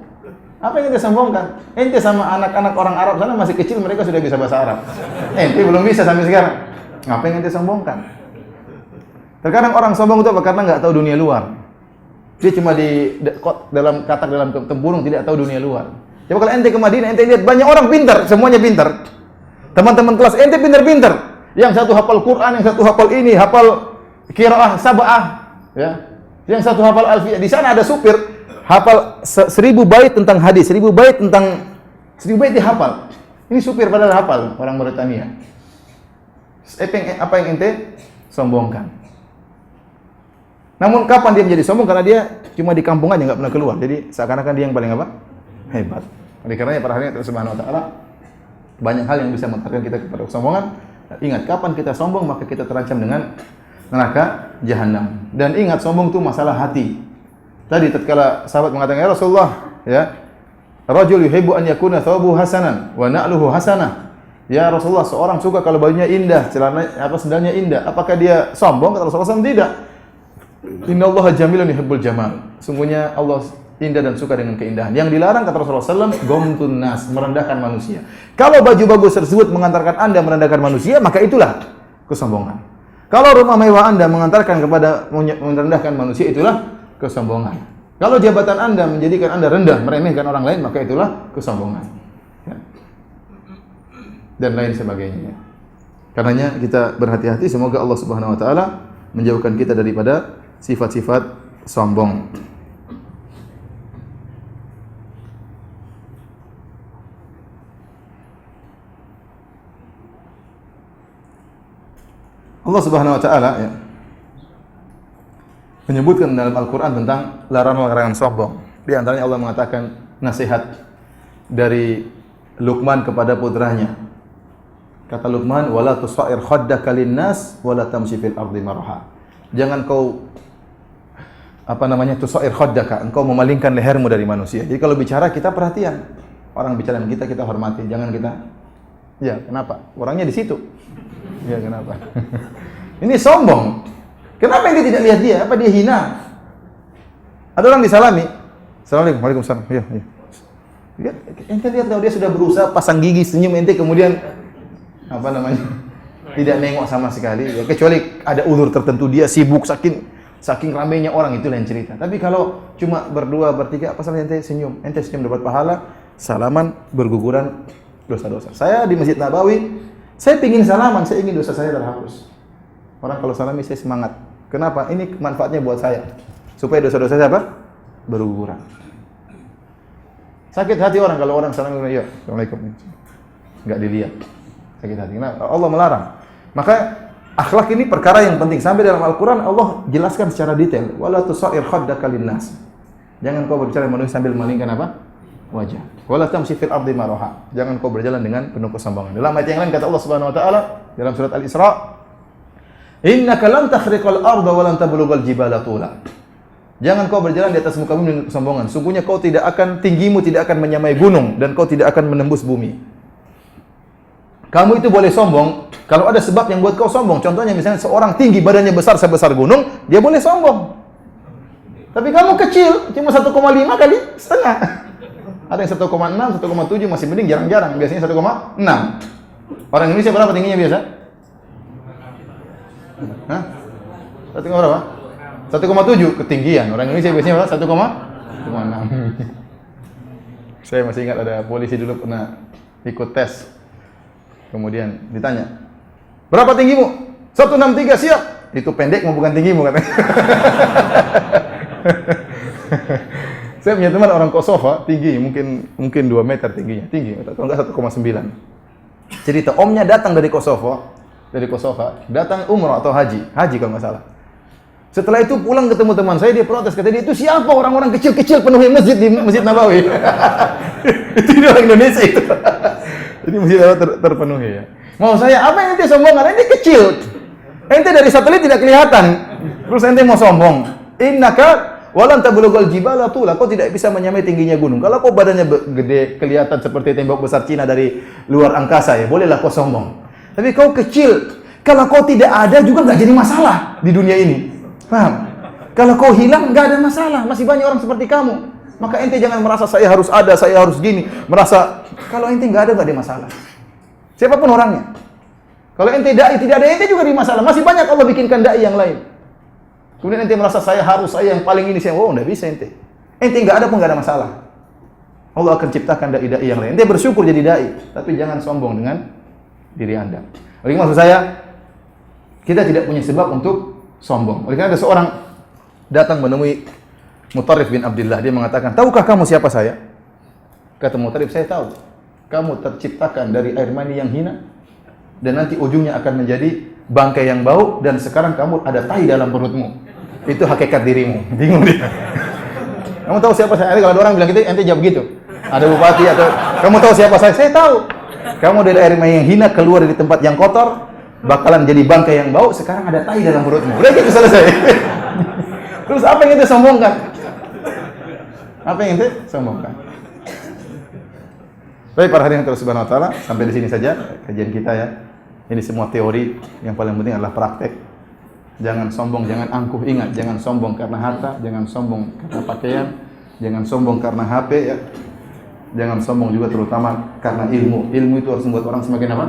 [SPEAKER 1] Apa yang ente sombongkan? Ente sama anak-anak orang Arab sana masih kecil, mereka sudah bisa bahasa Arab. Ente belum bisa sampai sekarang. Apa yang ente sombongkan? Terkadang orang sombong itu apa? Karena nggak tahu dunia luar. Dia cuma dalam katak dalam tempurung, tidak tahu dunia luar. Coba kalau ente ke Madinah, ente lihat banyak orang pintar, semuanya pintar. Teman-teman kelas ente pintar-pintar. Yang satu hafal Quran, yang satu hafal ini, hafal qiraah sab'ah, ya. Yang satu hafal alfiyah. Di sana ada supir hafal 1000 bait tentang hadis, 1000 bait dia hafal. Ini supir padahal hafal orang Mauritania. Apa yang ente sombongkan? Namun kapan dia menjadi sombong? Karena dia cuma di kampung aja, nggak pernah keluar. Jadi seakan-akan dia yang paling apa? Hebat. Oleh karenanya para hadirin Subhanahu wa taala, banyak hal yang bisa mengantarkan kita kepada kesombongan. Ingat, kapan kita sombong maka kita terancam dengan neraka jahanam. Dan ingat, sombong itu masalah hati. Tadi tatkala sahabat mengatakan, "Ya Rasulullah, ya, rajul yuhibbu an yakuna thawbuhu hasanan wa na'luhu hasanah." Ya Rasulullah, seorang suka kalau bajunya indah, sendalnya indah. Apakah dia sombong? Kata Rasulullah SAW, tidak. Innallaha jamilun yuhibbul jamal. Sungguhnya Allah indah dan suka dengan keindahan. Yang dilarang kata Rasulullah SAW, gomtun nas, merendahkan manusia. Kalau baju bagus tersebut mengantarkan Anda merendahkan manusia, maka itulah kesombongan. Kalau rumah mewah Anda mengantarkan kepada merendahkan manusia, itulah kesombongan. Kalau jabatan Anda menjadikan Anda rendah, meremehkan orang lain, maka itulah kesombongan. Ya. Dan lain sebagainya. Karenanya kita berhati-hati, semoga Allah Subhanahu wa taala menjauhkan kita daripada sifat-sifat sombong. Allah Subhanahu wa taala ya menyebutkan dalam Al-Qur'an tentang larangan-larangan sombong. Di antaranya Allah mengatakan nasihat dari Luqman kepada putranya. Kata Luqman, "Wala tusair khaddaka lin-nas wala tamshi fil ardi maraha." Jangan kau tusair khaddaka, engkau memalingkan lehermu dari manusia. Jadi kalau bicara kita perhatian. Orang bicara kita hormati, jangan kita ya, kenapa? Orangnya di situ. Ya, kenapa? Ini sombong. Kenapa ente tidak lihat dia? Apa dia hina? Ada orang disalami. Assalamualaikum, waalaikumsalam. Ya. Lihat, ente lihat kalau dia sudah berusaha pasang gigi, senyum, ente kemudian tidak nengok sama sekali. Ya, kecuali ada uzur tertentu, dia sibuk saking ramainya orang, itu lain cerita. Tapi kalau cuma berdua, bertiga, apa salahnya ente senyum dapat pahala, salaman berguguran dosa-dosa. Saya di Masjid Nabawi, saya pingin salaman, saya ingin dosa saya terhapus. Orang kalau salami saya semangat. Kenapa? Ini manfaatnya buat saya. Supaya dosa-dosa saya apa? Berguguran. Sakit hati orang kalau orang salami, ya, Assalamualaikum. Enggak dilihat. Sakit hati. Nah, Allah melarang. Maka akhlak ini perkara yang penting. Sampai dalam Al-Quran Allah jelaskan secara detail. Wala tusair khaddaka linnas. Jangan kau berbicara manusia sambil melingkan apa? Wajah. Wala tamshi fil ardi maraha. Jangan kau berjalan dengan penuh kesombongan. Dalam ayat yang lain kata Allah Subhanahu wa taala dalam surat Al-Isra, "Innaka lan takhriqal arda wa lan tablughal jibala tula." Jangan kau berjalan di atas muka bumi dengan kesombongan. Sungguhnya tinggimu tidak akan menyamai gunung dan kau tidak akan menembus bumi. Kamu itu boleh sombong kalau ada sebab yang buat kau sombong. Contohnya misalnya seorang tinggi, badannya besar sebesar gunung, dia boleh sombong. Tapi kamu kecil, cuma 1,5 kali setengah. Ada yang 1,6, 1,7 masih mending, jarang-jarang. Biasanya 1,6. Orang Indonesia berapa tingginya biasa? Hah? 1, berapa? 1,7 ketinggian. Orang Indonesia biasanya berapa? 1,6. Saya masih ingat ada polisi dulu pernah ikut tes. Kemudian ditanya, "Berapa tinggimu?" 163, siap. Itu pendek mau bukan tinggimu katanya. Saya punya teman orang Kosovo, tinggi, mungkin 2 meter tingginya, tinggi, atau enggak 1,9. Cerita omnya datang dari Kosovo, datang umrah atau haji kalau nggak salah. Setelah itu pulang ketemu teman saya, dia protes, kata dia, "Itu siapa orang-orang kecil-kecil penuhi masjid di Masjid Nabawi?" Itu orang Indonesia itu. Jadi masjid terpenuhi ya. Mau saya, apa yang ente sombongkan? Ente kecil. Ente dari satelit tidak kelihatan. Terus ente mau sombong. Innaka Walan tablughal jibala tula, kau tidak bisa menyamai tingginya gunung. Kalau kau badannya gede, kelihatan seperti tembok besar Cina dari luar angkasa, ya bolehlah kau sombong. Tapi kau kecil, kalau kau tidak ada juga nggak jadi masalah di dunia ini. Paham? Kalau kau hilang nggak ada masalah, masih banyak orang seperti kamu. Maka ente jangan merasa saya harus ada, saya harus gini. Merasa kalau ente nggak ada masalah. Siapapun orangnya. Kalau ente dai tidak ada, ente juga di masalah. Masih banyak Allah bikinkan dai yang lain. Kemudian ente merasa saya yang paling ini, saya enggak bisa ente. Ente enggak ada pun enggak ada masalah. Allah akan ciptakan dai-dai yang lain. Ente bersyukur jadi dai, tapi jangan sombong dengan diri Anda. Oleh maksud saya, kita tidak punya sebab untuk sombong. Oleh karena ada seorang datang menemui Mutarrif bin Abdullah, dia mengatakan, "Tahukah kamu siapa saya?" Kata Mutarrif, "Saya tahu. Kamu terciptakan dari air mani yang hina dan nanti ujungnya akan menjadi bangkai yang bau dan sekarang kamu ada tai dalam perutmu. Itu hakikat dirimu." Bingung dia. Kamu tahu siapa saya? Kalau ada orang bilang gitu, ente jawab gitu. Ada bupati atau kamu tahu siapa saya? Saya tahu. Kamu dari air mani yang hina keluar dari tempat yang kotor, bakalan jadi bangkai yang bau, sekarang ada tai dalam perutmu. Udah gitu selesai. Terus apa yang ente sombongkan? Apa yang ente sombongkan? Baik para hadirin yang Subhanahu wa taala, sampai di sini saja kajian kita ya. Ini semua teori, yang paling penting adalah praktek. Jangan sombong, jangan angkuh. Ingat, jangan sombong karena harta, jangan sombong karena pakaian, jangan sombong karena HP ya. Jangan sombong juga terutama karena ilmu. Ilmu itu harus membuat orang semakin apa?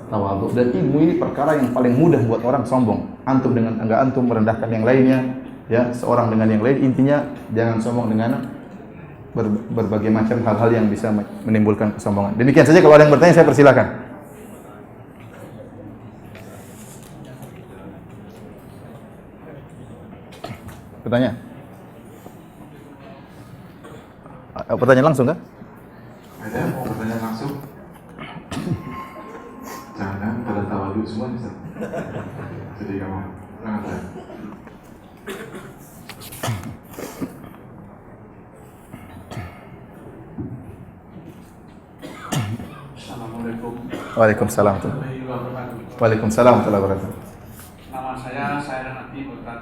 [SPEAKER 1] Tawadhu. Dan ilmu ini perkara yang paling mudah buat orang sombong. Antum dengan enggak antum merendahkan yang lainnya, ya, seorang dengan yang lain. Intinya jangan sombong dengan berbagai macam hal-hal yang bisa menimbulkan kesombongan. Demikian saja, kalau ada yang bertanya saya persilakan. Pertanyaan? Pertanyaan langsung kan?
[SPEAKER 2] Ada mau pertanyaan langsung? Jangan pada tawadhu semua bisa. Jadi kamu angkat.
[SPEAKER 3] Assalamualaikum.
[SPEAKER 1] Waalaikumsalam. Waalaikumsalam warahmatullahi wabarakatuh.
[SPEAKER 3] Nama saya Renati Ustaz.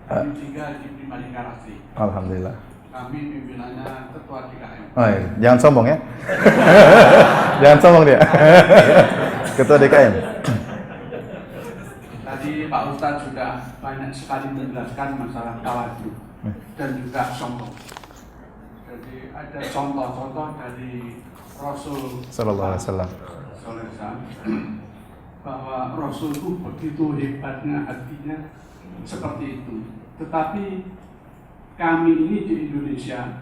[SPEAKER 3] Kami 3 di Pribadi Karaksi.
[SPEAKER 1] Alhamdulillah.
[SPEAKER 3] Kami pimpinannya Ketua DKM.
[SPEAKER 1] Oh iya. Jangan sombong ya. Jangan sombong dia. Ketua DKM.
[SPEAKER 3] Tadi Pak Ustadz sudah banyak sekali menjelaskan masalah tawadhu dan juga sombong. Jadi ada contoh-contoh dari Rasul
[SPEAKER 1] Sallallahu alaihi wasallam.
[SPEAKER 3] Bahwa Rasul itu begitu hebatnya hatinya seperti itu. Tetapi kami ini di Indonesia,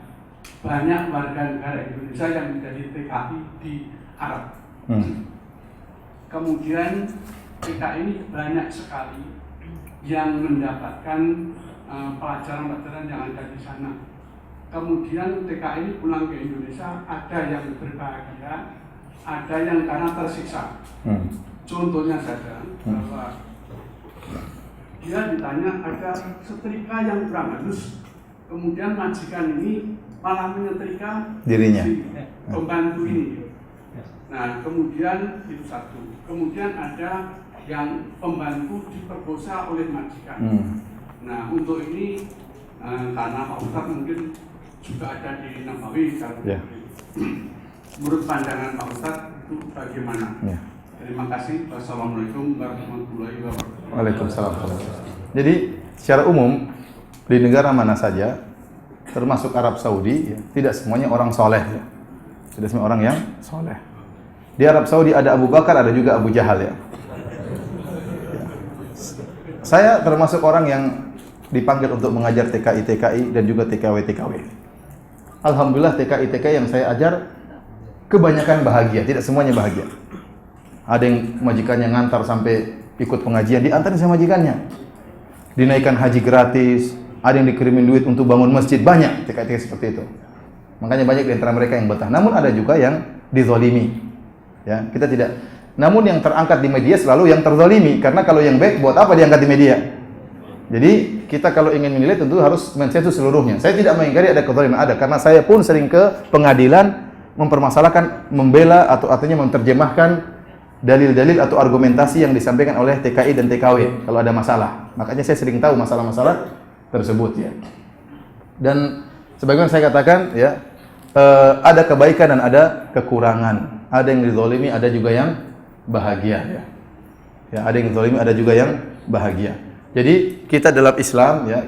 [SPEAKER 3] banyak warga negara Indonesia yang menjadi TKI di Arab. Kemudian TKI ini banyak sekali yang mendapatkan pelajaran-pelajaran yang ada di sana. Kemudian TKI ini pulang ke Indonesia, ada yang berbahagia, ada yang karena tersiksa. Contohnya saja bahwa dia ditanya ada setrika yang kurang halus, kemudian majikan ini malah menyetrika
[SPEAKER 1] dirinya,
[SPEAKER 3] si pembantu ini. Nah, kemudian itu satu. Kemudian ada yang pembantu diperkosa oleh majikan. Nah, untuk ini karena Pak Ustadz mungkin juga ada di Nabawi, menurut pandangan Pak Ustadz itu bagaimana? Terima kasih. Wassalamualaikum warahmatullahi wabarakatuh.
[SPEAKER 1] Waalaikumsalam. Jadi secara umum di negara mana saja, termasuk Arab Saudi, ya, tidak semuanya orang soleh. Ya. Tidak semua orang yang soleh. Di Arab Saudi ada Abu Bakar, ada juga Abu Jahal ya. Saya termasuk orang yang dipanggil untuk mengajar TKI dan juga TKW. Alhamdulillah TKI yang saya ajar kebanyakan bahagia, tidak semuanya bahagia. Ada yang majikannya ngantar sampai ikut pengajian, diantarin sama majikannya. Dinaikkan haji gratis, ada yang dikirimin duit untuk bangun masjid, banyak TKI seperti itu. Makanya banyak di antara mereka yang betah. Namun ada juga yang dizalimi. Ya, kita tidak. Namun yang terangkat di media selalu yang terzalimi, karena kalau yang baik buat apa diangkat di media? Jadi kita kalau ingin menilai tentu harus mensensus seluruhnya. Saya tidak mengingkari ada kezaliman, ada, karena saya pun sering ke pengadilan mempermasalahkan, membela atau artinya menerjemahkan dalil-dalil atau argumentasi yang disampaikan oleh TKI dan TKW kalau ada masalah. Makanya saya sering tahu masalah-masalah tersebut ya. Dan sebagaimana saya katakan ya, ada kebaikan dan ada kekurangan. Ada yang dizalimi, ada juga yang bahagia ya. Ya, ada yang dizalimi, ada juga yang bahagia. Jadi kita dalam Islam ya,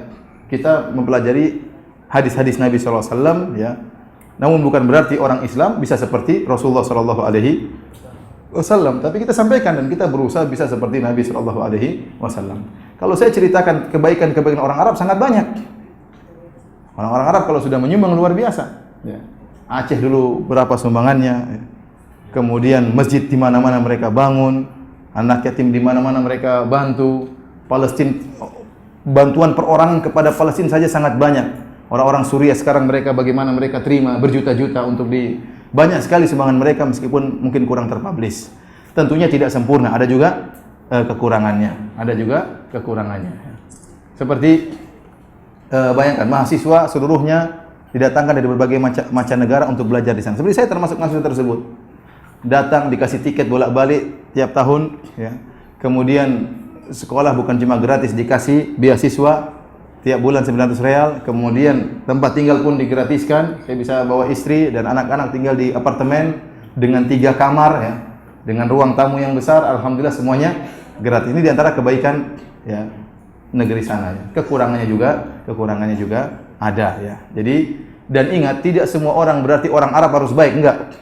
[SPEAKER 1] kita mempelajari hadis-hadis Nabi sallallahu alaihi wasallam ya. Namun bukan berarti orang Islam bisa seperti Rasulullah sallallahu alaihi wasallam, tapi kita sampaikan dan kita berusaha bisa seperti Nabi sallallahu alaihi wasallam. Kalau saya ceritakan kebaikan-kebaikan orang Arab sangat banyak. Orang-orang Arab kalau sudah menyumbang luar biasa. Ya. Aceh dulu berapa sumbangannya. Ya. Kemudian masjid di mana-mana mereka bangun, anak yatim di mana-mana mereka bantu. Palestina, bantuan perorangan kepada Palestina saja sangat banyak. Orang-orang Suriah sekarang mereka bagaimana mereka terima berjuta-juta untuk banyak sekali sumbangan mereka meskipun mungkin kurang terpublish. Tentunya tidak sempurna, ada juga kekurangannya. Ada juga kekurangannya. Seperti bayangkan mahasiswa seluruhnya didatangkan dari berbagai macam negara untuk belajar di sana. Seperti saya termasuk mahasiswa tersebut. Datang dikasih tiket bolak-balik tiap tahun ya. Kemudian sekolah bukan cuma gratis, dikasih beasiswa tiap bulan 900 real, kemudian tempat tinggal pun digratiskan. Saya bisa bawa istri dan anak-anak tinggal di apartemen dengan 3 kamar ya, dengan ruang tamu yang besar. Alhamdulillah semuanya gratis. Ini diantara kebaikan ya negeri sana ya. Kekurangannya juga ada ya. Jadi dan ingat, tidak semua orang berarti orang Arab harus baik, enggak.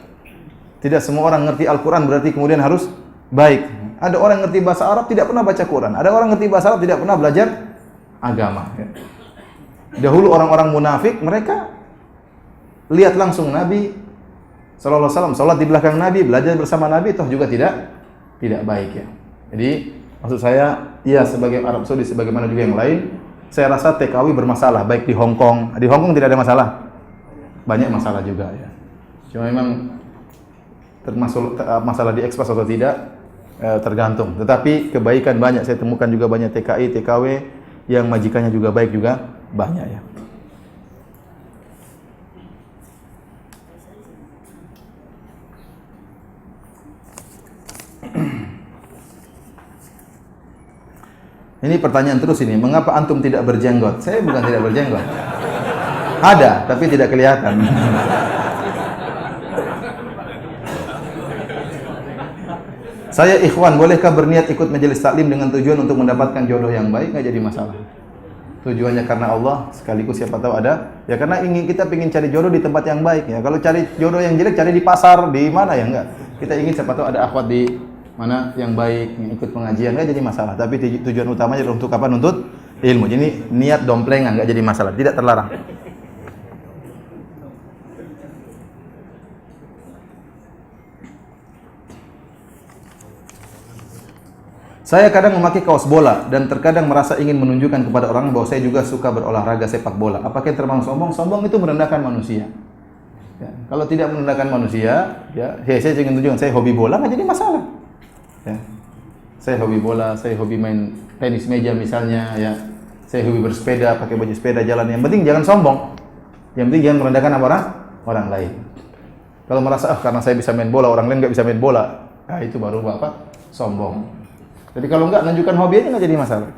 [SPEAKER 1] Tidak semua orang ngerti Al-Qur'an berarti kemudian harus baik. Ada orang ngerti bahasa Arab tidak pernah baca Quran. Ada orang ngerti bahasa Arab tidak pernah belajar agama ya. Dahulu orang-orang munafik mereka lihat langsung Nabi sallallahu alaihi wasallam salat di belakang Nabi, belajar bersama Nabi, toh juga tidak baik ya. Jadi maksud saya, ya sebagai Arab Saudi sebagaimana juga yang lain, saya rasa TKW bermasalah baik di Hong Kong. Di Hong Kong tidak ada masalah. Banyak masalah juga ya. Cuma memang termasuk masalah di ekspos atau tidak tergantung. Tetapi kebaikan banyak saya temukan juga banyak TKI, TKW yang majikannya juga baik juga banyak ya. Ini pertanyaan terus ini, mengapa antum tidak berjenggot? Saya bukan tidak berjenggot. Ada, tapi tidak kelihatan. Saya ikhwan, bolehkah berniat ikut majelis taklim dengan tujuan untuk mendapatkan jodoh yang baik? Nggak jadi masalah. Tujuannya karena Allah, sekaligus siapa tahu ada. Ya karena kita ingin cari jodoh di tempat yang baik ya. Kalau cari jodoh yang jelek, cari di pasar, di mana ya enggak. Kita ingin siapa tahu ada akhwat di mana yang baik, yang ikut pengajian, nggak jadi masalah. Tapi tujuan utamanya adalah untuk apa? Nuntut ilmu. Jadi niat domplengan nggak jadi masalah, tidak terlarang. Saya kadang memakai kaos bola dan terkadang merasa ingin menunjukkan kepada orang bahwa saya juga suka berolahraga sepak bola. Apakah termasuk sombong? Sombong itu merendahkan manusia. Ya, kalau tidak merendahkan manusia, ya, saya ingin tunjukkan saya hobi bola, nggak jadi masalah. Ya. Saya hobi bola, saya hobi main tenis meja misalnya, ya. Saya hobi bersepeda, pakai baju sepeda jalan. Yang penting jangan sombong. Yang penting jangan merendahkan orang lain. Kalau merasa karena saya bisa main bola, orang lain nggak bisa main bola, nah itu baru apa? Sombong. Jadi kalau enggak menunjukkan hobi aja nggak jadi masalah.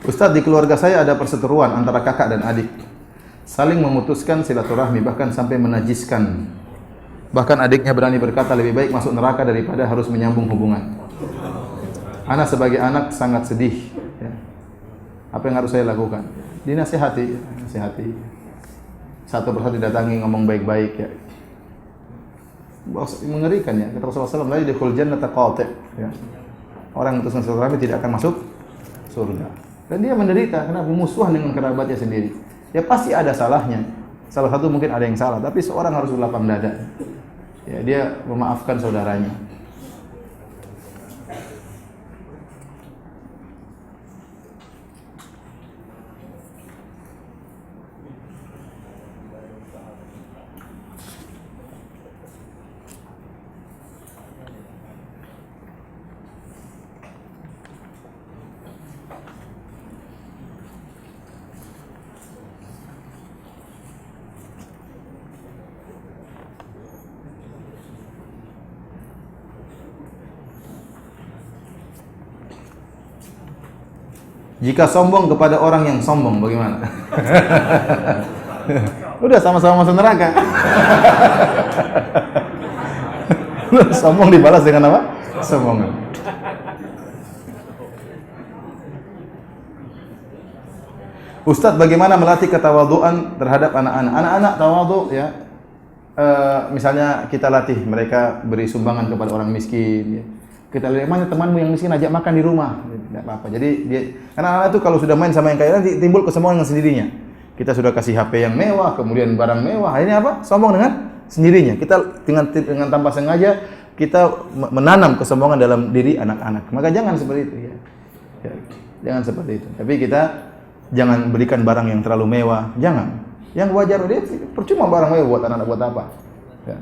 [SPEAKER 1] Ustadz, di keluarga saya ada perseteruan antara kakak dan adik. Saling memutuskan silaturahmi, bahkan sampai menajiskan. Bahkan adiknya berani berkata lebih baik masuk neraka daripada harus menyambung hubungan. Ana sebagai anak sangat sedih. Ya. Apa yang harus saya lakukan? Dinasihati, nasihati. Satu persatu didatangi ngomong baik-baik ya. Mengerikan ya. Kata Rasulullah SAW, la yadkhulul jannata qati'. Ya. Orang yang memutuskan silaturahmi tidak akan masuk surga. Dan dia menderita karena bermusuhan dengan kerabatnya sendiri. Ya pasti ada salahnya. Salah satu mungkin ada yang salah, tapi seorang harus berlapang dada. Ya, dia memaafkan saudaranya. Jika sombong kepada orang yang sombong, bagaimana? Udah sama-sama masuk neraka. Sombong dibalas dengan apa? Sombongan. Ustadz, bagaimana melatih ketawaduan terhadap anak-anak? Anak-anak tawadhu ya. Misalnya kita latih mereka beri sumbangan kepada orang miskin ya. Kita lihat mana temanmu yang miskin, ajak makan di rumah. Tidak apa-apa. Jadi anak-anak itu kalau sudah main sama yang kaya nanti timbul kesombongan dengan sendirinya. Kita sudah kasih HP yang mewah, kemudian barang mewah. Akhirnya apa? Sombong dengan sendirinya. Kita dengan tanpa sengaja kita menanam kesombongan dalam diri anak-anak. Maka jangan seperti itu ya. Jangan seperti itu. Tapi kita jangan berikan barang yang terlalu mewah, jangan. Yang wajar, dia percuma barang mewah buat anak-anak, buat apa? Ya.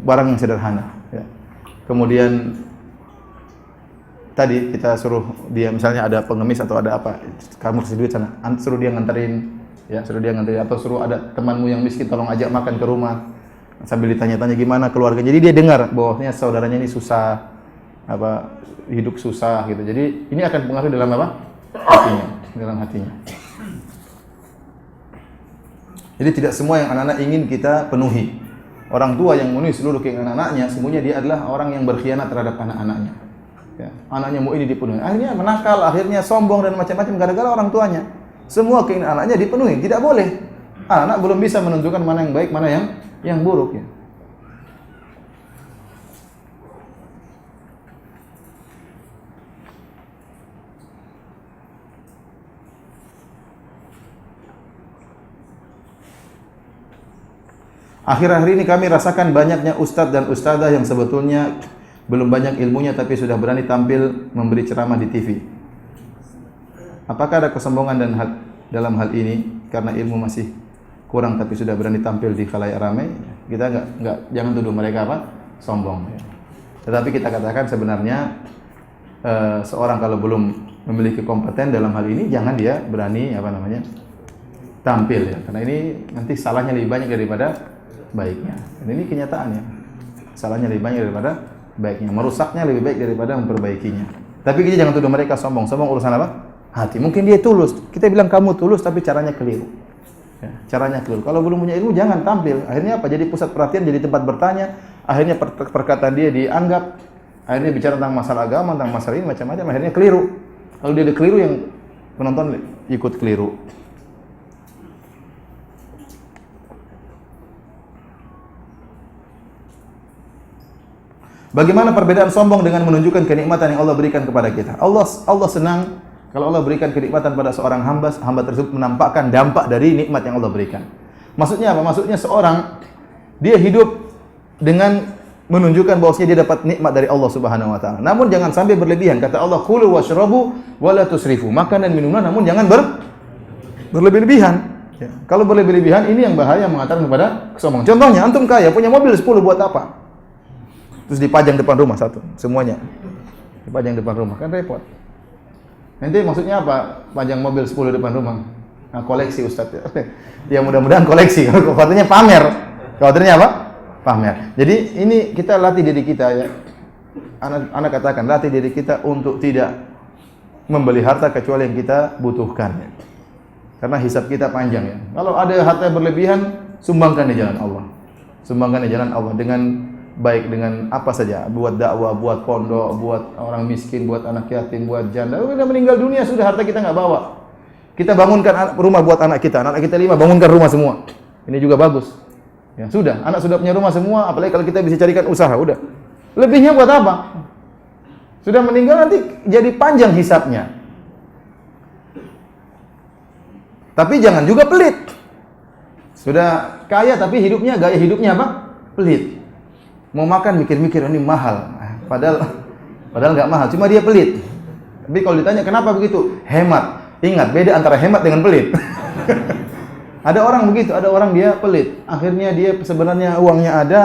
[SPEAKER 1] Barang yang sederhana. Ya. Kemudian tadi kita suruh dia, misalnya ada pengemis atau ada apa, kamu kasih duit sana, suruh dia nganterin, ya, suruh dia nganterin, atau suruh ada temanmu yang miskin, tolong ajak makan ke rumah, sambil ditanya-tanya gimana keluarga. Jadi dia dengar bahwasanya saudaranya ini susah, apa, hidup susah gitu. Jadi ini akan pengaruh dalam apa? Hatinya, dalam hatinya. Jadi tidak semua yang anak-anak ingin kita penuhi. Orang tua yang memenuhi seluruh keinginan anaknya, semuanya dia adalah orang yang berkhianat terhadap anak-anaknya. Ya, anaknya mau ini dipenuhi, akhirnya menakal, akhirnya sombong dan macam-macam gara-gara orang tuanya. Semua keinginan anaknya dipenuhi, tidak boleh. Anak belum bisa menentukan mana yang baik, mana yang buruk ya. Akhir-akhir ini kami rasakan banyaknya ustadz dan ustadzah yang sebetulnya belum banyak ilmunya tapi sudah berani tampil memberi ceramah di TV. Apakah ada kesombongan dalam hal ini karena ilmu masih kurang tapi sudah berani tampil di khalayak ramai? Kita jangan tuduh mereka apa? Sombong. Tetapi kita katakan sebenarnya seorang kalau belum memiliki kompeten dalam hal ini, jangan dia berani tampil ya. Karena ini nanti salahnya lebih banyak daripada baiknya. Dan ini kenyataannya. Salahnya lebih banyak daripada baiknya. Merusaknya lebih baik daripada memperbaikinya. Tapi kita jangan tuduh mereka sombong. Sombong urusan apa? Hati. Mungkin dia tulus. Kita bilang kamu tulus tapi caranya keliru. Ya, caranya keliru. Kalau belum punya ilmu jangan tampil. Akhirnya apa? Jadi pusat perhatian, jadi tempat bertanya. Akhirnya perkataan dia dianggap. Akhirnya bicara tentang masalah agama, tentang masalah ini macam-macam. Akhirnya keliru. Kalau dia ada keliru, yang penonton ikut keliru. Bagaimana perbedaan sombong dengan menunjukkan kenikmatan yang Allah berikan kepada kita? Allah senang kalau Allah berikan kenikmatan pada seorang hamba tersebut menampakkan dampak dari nikmat yang Allah berikan. Maksudnya apa? Maksudnya seorang dia hidup dengan menunjukkan bahwasanya dia dapat nikmat dari Allah Subhanahu wa taala. Namun jangan sampai berlebihan. Kata Allah, "Kulu washrabu wa la tusrifu." Makan dan minumlah namun jangan berlebih-lebihan. Ya. Kalau berlebih-lebihan ini yang bahaya mengantarkan kepada kesombongan. Contohnya antum kaya, punya mobil 10 buat apa? Terus dipajang depan rumah satu, semuanya dipajang depan rumah, kan repot. Nanti maksudnya apa? Pajang mobil 10 depan rumah. Nah, koleksi Ustaz ya. Ya mudah-mudahan koleksi. Kalau khawatirnya pamer. Khawatirnya apa? Pamer. Jadi ini kita latih diri kita ya. Anak katakan latih diri kita untuk tidak membeli harta kecuali yang kita butuhkan ya. Karena hisab kita panjang ya. Kalau ada harta berlebihan, sumbangkan di jalan Allah. Sumbangkan di jalan Allah baik dengan apa saja, buat dakwah, buat pondok, buat orang miskin, buat anak yatim, buat janda. Udah meninggal dunia sudah, harta kita nggak bawa. Kita bangunkan rumah buat anak kita 5, bangunkan rumah semua. Ini juga bagus. Ya sudah, anak sudah punya rumah semua, apalagi kalau kita bisa carikan usaha, udah. Lebihnya buat apa? Sudah meninggal nanti jadi panjang hisapnya. Tapi jangan juga pelit. Sudah kaya tapi gaya hidupnya apa? Pelit. Mau makan mikir-mikir ini mahal, padahal nggak mahal, cuma dia pelit. Tapi kalau ditanya kenapa begitu, hemat. Ingat, beda antara hemat dengan pelit. Ada orang begitu, ada orang dia pelit. Akhirnya dia sebenarnya uangnya ada,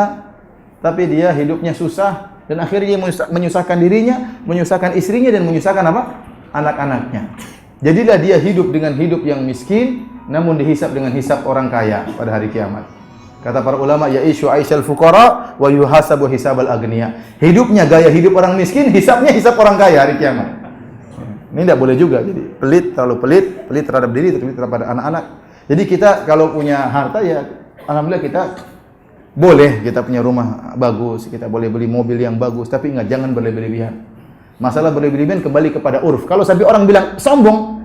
[SPEAKER 1] tapi dia hidupnya susah dan akhirnya dia menyusahkan dirinya, menyusahkan istrinya dan menyusahkan apa? Anak-anaknya. Jadilah dia hidup dengan hidup yang miskin, namun dihisab dengan hisab orang kaya pada hari kiamat. Kata para ulama, ya'ishu aisyal fuqara wa yuhasabu hisabal agniya. Hidupnya gaya hidup orang miskin, hisabnya hisab orang kaya hari kiamat. Ini tidak boleh juga. Jadi terlalu pelit terhadap diri, pelit terhadap anak-anak. Jadi kita kalau punya harta ya alhamdulillah kita boleh kita punya rumah bagus, kita boleh beli mobil yang bagus, tapi ingat jangan berlebihan. Masalah berlebihan kembali kepada urf. Kalau sampai orang bilang sombong,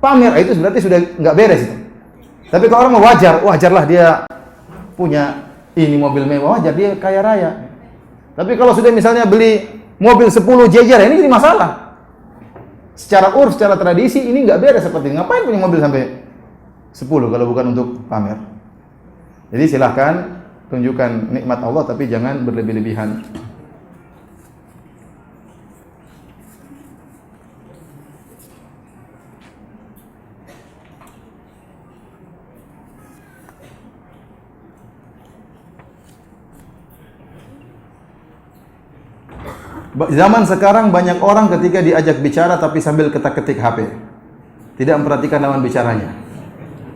[SPEAKER 1] pamer, itu berarti sudah nggak beres itu. Tapi kalau orang wajarlah dia punya ini mobil mewah, wajar dia kaya raya. Tapi kalau sudah misalnya beli mobil 10 jejer, ini jadi masalah. Secara urf, secara tradisi ini nggak beres seperti ini. Ngapain punya mobil sampai 10 kalau bukan untuk pamer? Jadi silahkan tunjukkan nikmat Allah tapi jangan berlebih-lebihan. Zaman sekarang banyak orang ketika diajak bicara tapi sambil ketik-ketik HP. Tidak memperhatikan lawan bicaranya.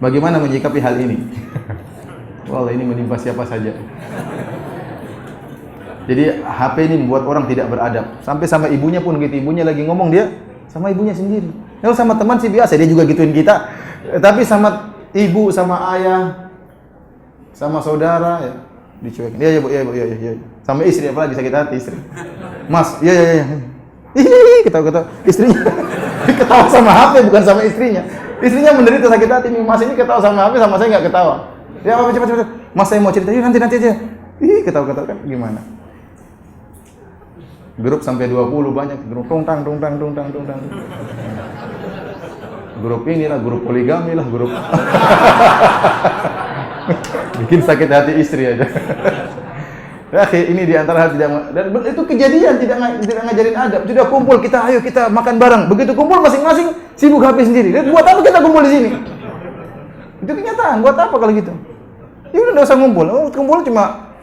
[SPEAKER 1] Bagaimana menyikapi hal ini? Wallah ini menimpa siapa saja. Jadi HP ini membuat orang tidak beradab. Sampai sama ibunya pun gitu. Ibunya lagi ngomong dia sama ibunya sendiri. Kalau sama teman sih biasa, dia juga gituin kita. Tapi sama ibu, sama ayah, sama saudara ya dicuekin. Iya Bu, iya Bu, iya. Sama istri apalagi sakit hati istri. Mas, iya. Ih, ketawa-ketawa. Istrinya ketawa sama HP bukan sama istrinya. Istrinya menderita sakit hati. Mas ini ketawa sama HP, sama saya nggak ketawa. Ya apa cepat. Mas saya mau cerita. Yuk nanti aja. Ih, ketawa-ketawa kan gimana? Grup sampai 20 banyak. Grup tungtang. Grup inilah, grup poligami lah, grup. Bikin sakit hati istri aja. Ini diantara hal tidak, dan itu kejadian tidak ngajarin adab. Sudah kumpul ayo kita makan bareng. Begitu kumpul masing-masing sibuk HP sendiri. Lihat buat apa kita kumpul di sini? Itu kenyataan. Buat apa kalau gitu? Ya udah enggak usah ngumpul. Kumpul cuma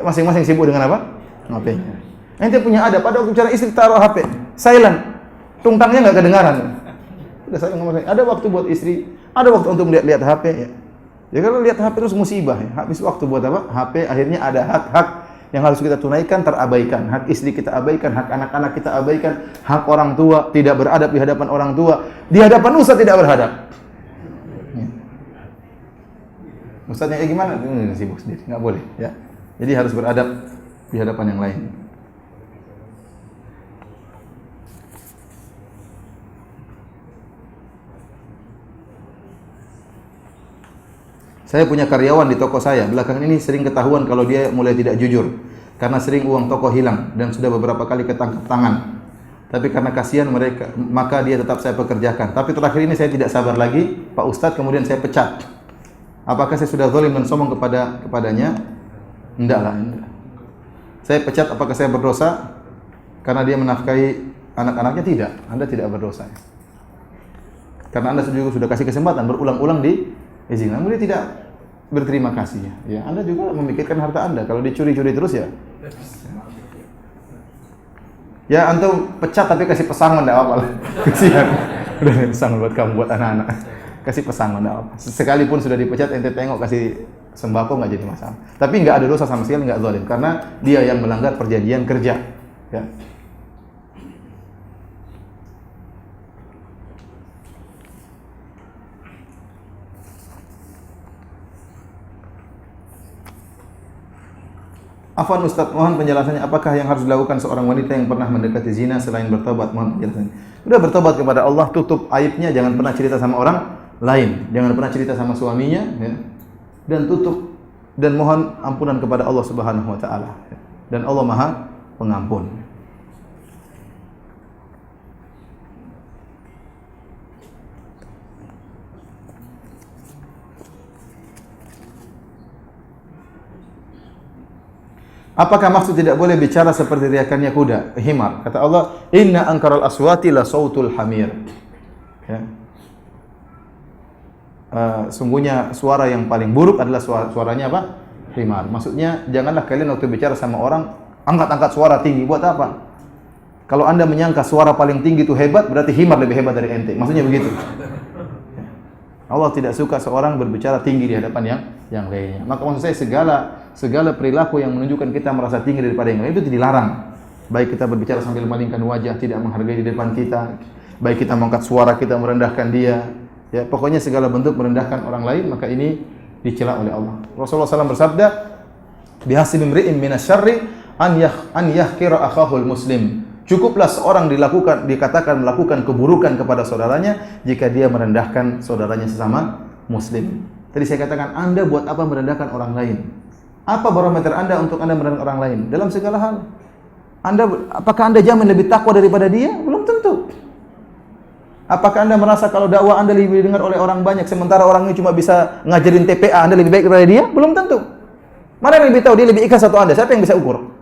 [SPEAKER 1] masing-masing sibuk dengan apa? HP-nya. Ente punya adab. Pada waktu bicara istri taruh HP silent. Tungtangnya enggak kedengaran. Udah saya ngomong, ada waktu buat istri, ada waktu untuk lihat HP ya. Ya kalau lihat HP terus musibah ya. Habis waktu buat apa? HP akhirnya ada hak-hak yang harus kita tunaikan terabaikan. Hak istri kita abaikan, hak anak-anak kita abaikan, hak orang tua tidak beradab di hadapan orang tua, di hadapan ustaz tidak beradab. Ya. Ustaznya gimana? Sibuk sendiri, enggak boleh ya. Jadi harus beradab di hadapan yang lain. Saya punya karyawan di toko saya, belakangan ini sering ketahuan kalau dia mulai tidak jujur karena sering uang toko hilang dan sudah beberapa kali ketangkap tangan. Tapi karena kasihan mereka, maka dia tetap saya pekerjakan. Tapi terakhir ini saya tidak sabar lagi, Pak Ustadz, kemudian saya pecat. Apakah saya sudah zalim dan sombong kepadanya? Enggak. Saya pecat, apakah saya berdosa? Karena dia menafkahi anak-anaknya? Tidak. Anda tidak berdosa. Karena Anda juga sudah kasih kesempatan berulang-ulang di izin. Namun dia tidak berterima kasih. Ya, Anda juga memikirkan harta Anda. Kalau dicuri-curi terus ya. Ya, antum pecat tapi kasih pesangon enggak apa-apa. Kasihan. Udah pesangon buat kamu, buat anak-anak. Kasih pesangon enggak apa. Sekalipun sudah dipecat, ente tengok kasih sembako enggak jadi masalah. Tapi enggak ada dosa sama sekali, enggak zalim karena dia yang melanggar perjanjian kerja. Ya. Afwan Ustaz, mohon penjelasannya apakah yang harus dilakukan seorang wanita yang pernah mendekati zina selain bertobat? Mohon penjelasannya. Sudah bertobat kepada Allah, tutup aibnya, jangan pernah cerita sama orang lain, jangan pernah cerita sama suaminya, ya. Dan tutup dan mohon ampunan kepada Allah Subhanahu wa taala. Dan Allah Maha Pengampun. Apakah maksud tidak boleh bicara seperti teriakannya kuda, himar? Kata Allah, "Inna ankaral aswati la sautul hamir." Ya. Sungguhnya suara yang paling buruk adalah suaranya apa? Himar. Maksudnya janganlah kalian waktu bicara sama orang angkat-angkat suara tinggi. Buat apa? Kalau Anda menyangka suara paling tinggi itu hebat, berarti himar lebih hebat dari ente. Maksudnya begitu. Allah tidak suka seorang berbicara tinggi di hadapan yang lainnya. Maka maksud saya segala perilaku yang menunjukkan kita merasa tinggi daripada yang lain itu dilarang. Baik kita berbicara sambil memalingkan wajah, tidak menghargai di depan kita. baik kita mengangkat suara kita merendahkan dia, ya pokoknya segala bentuk merendahkan orang lain, maka ini dicela oleh Allah. Rasulullah SAW bersabda, bihasbi imri'in minasyarri an yahqira akhahul muslim. Cukuplah seorang dikatakan melakukan keburukan kepada saudaranya jika dia merendahkan saudaranya sesama muslim. Tadi saya katakan, Anda buat apa merendahkan orang lain? Apa barometer Anda untuk Anda merendahkan orang lain? Dalam segala hal. Apakah Anda jamin lebih takwa daripada dia? Belum tentu. Apakah Anda merasa kalau dakwah Anda lebih didengar oleh orang banyak, sementara orang ini cuma bisa ngajarin TPA, Anda lebih baik daripada dia? Belum tentu. Mana yang lebih tahu dia lebih ikhlas atau Anda? Siapa yang bisa ukur?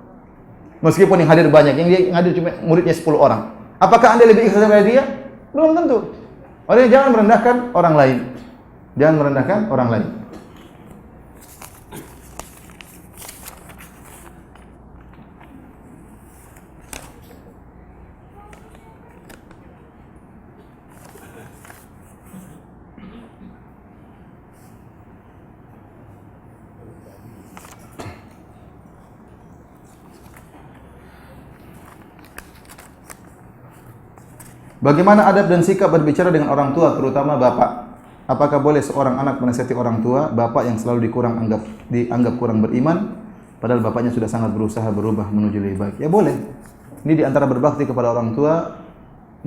[SPEAKER 1] Meskipun yang hadir banyak, yang hadir cuma muridnya 10 orang. Apakah Anda lebih ikhlas daripada dia? Belum tentu. Makanya jangan merendahkan orang lain. Jangan merendahkan orang lain. Bagaimana adab dan sikap berbicara dengan orang tua, terutama bapak? Apakah boleh seorang anak menasihati orang tua, bapak yang selalu dianggap kurang beriman, padahal bapaknya sudah sangat berusaha berubah menuju lebih baik? Ya boleh. Ini di antara berbakti kepada orang tua,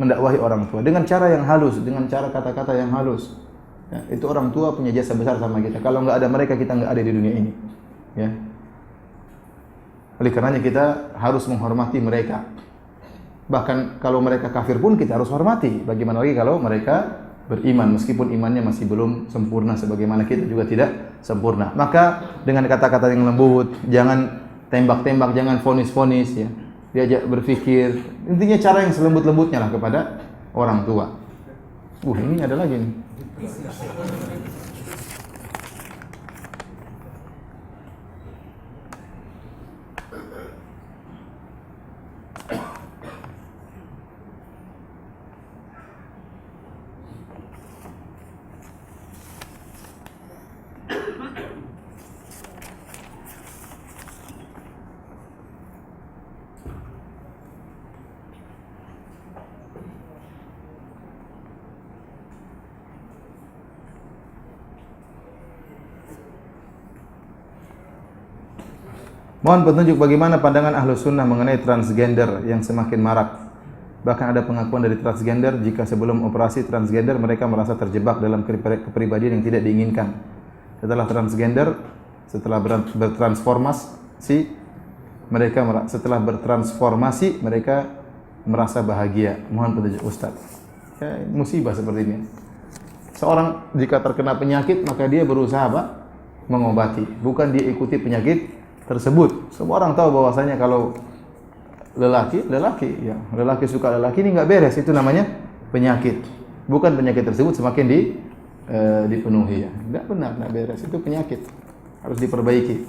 [SPEAKER 1] mendakwahi orang tua dengan cara yang halus, dengan cara kata-kata yang halus. Ya, itu orang tua punya jasa besar sama kita. Kalau nggak ada mereka, kita nggak ada di dunia ini. Ya. Oleh karenanya kita harus menghormati mereka. Bahkan kalau mereka kafir pun kita harus hormati. Bagaimana lagi kalau mereka beriman, meskipun imannya masih belum sempurna sebagaimana kita juga tidak sempurna. Maka dengan kata-kata yang lembut, jangan tembak-tembak, jangan vonis-vonis, ya. Diajak berpikir. Intinya cara yang selembut-lembutnya lah kepada orang tua. Ini ada lagi nih. Mohon petunjuk bagaimana pandangan Ahlus Sunnah mengenai transgender yang semakin marak. Bahkan ada pengakuan dari transgender jika sebelum operasi transgender mereka merasa terjebak dalam kepribadian yang tidak diinginkan. Setelah transgender, setelah bertransformasi mereka merasa bahagia. Mohon petunjuk Ustaz. Ya, musibah seperti ini. Seorang jika terkena penyakit maka dia berusaha apa? Mengobati, bukan dia ikuti penyakit tersebut. Semua orang tahu bahwasanya kalau lelaki suka lelaki ini nggak beres, itu namanya penyakit. Bukan penyakit tersebut semakin dipenuhi, ya. Nggak benar, nggak beres, itu penyakit, harus diperbaiki.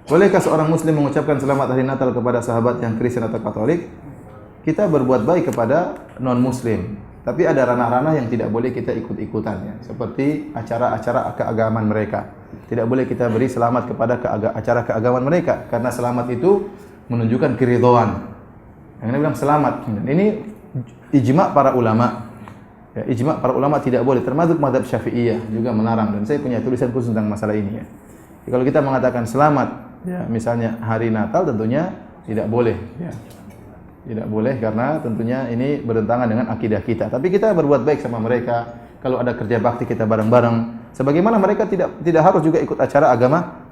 [SPEAKER 1] Bolehkah seorang muslim mengucapkan selamat hari Natal kepada sahabat yang Kristen atau Katolik? Kita berbuat baik kepada non-muslim, tapi ada ranah-ranah yang tidak boleh kita ikut-ikutan, ya. Seperti acara-acara keagamaan mereka. Tidak boleh kita beri selamat kepada acara keagamaan mereka, karena selamat itu menunjukkan keridhaan. Yang ini bilang selamat. Ini ijma' para ulama. Ya, ijma' para ulama tidak boleh, termasuk mazhab Syafi'iyah juga melarang, dan saya punya tulisan khusus tentang masalah ini, ya. Jadi, kalau kita mengatakan selamat, ya, misalnya hari Natal, tentunya tidak boleh, ya. Tidak boleh karena tentunya ini bertentangan dengan akidah kita. Tapi kita berbuat baik sama mereka. Kalau ada kerja bakti kita bareng-bareng. Sebagaimana mereka tidak harus juga ikut acara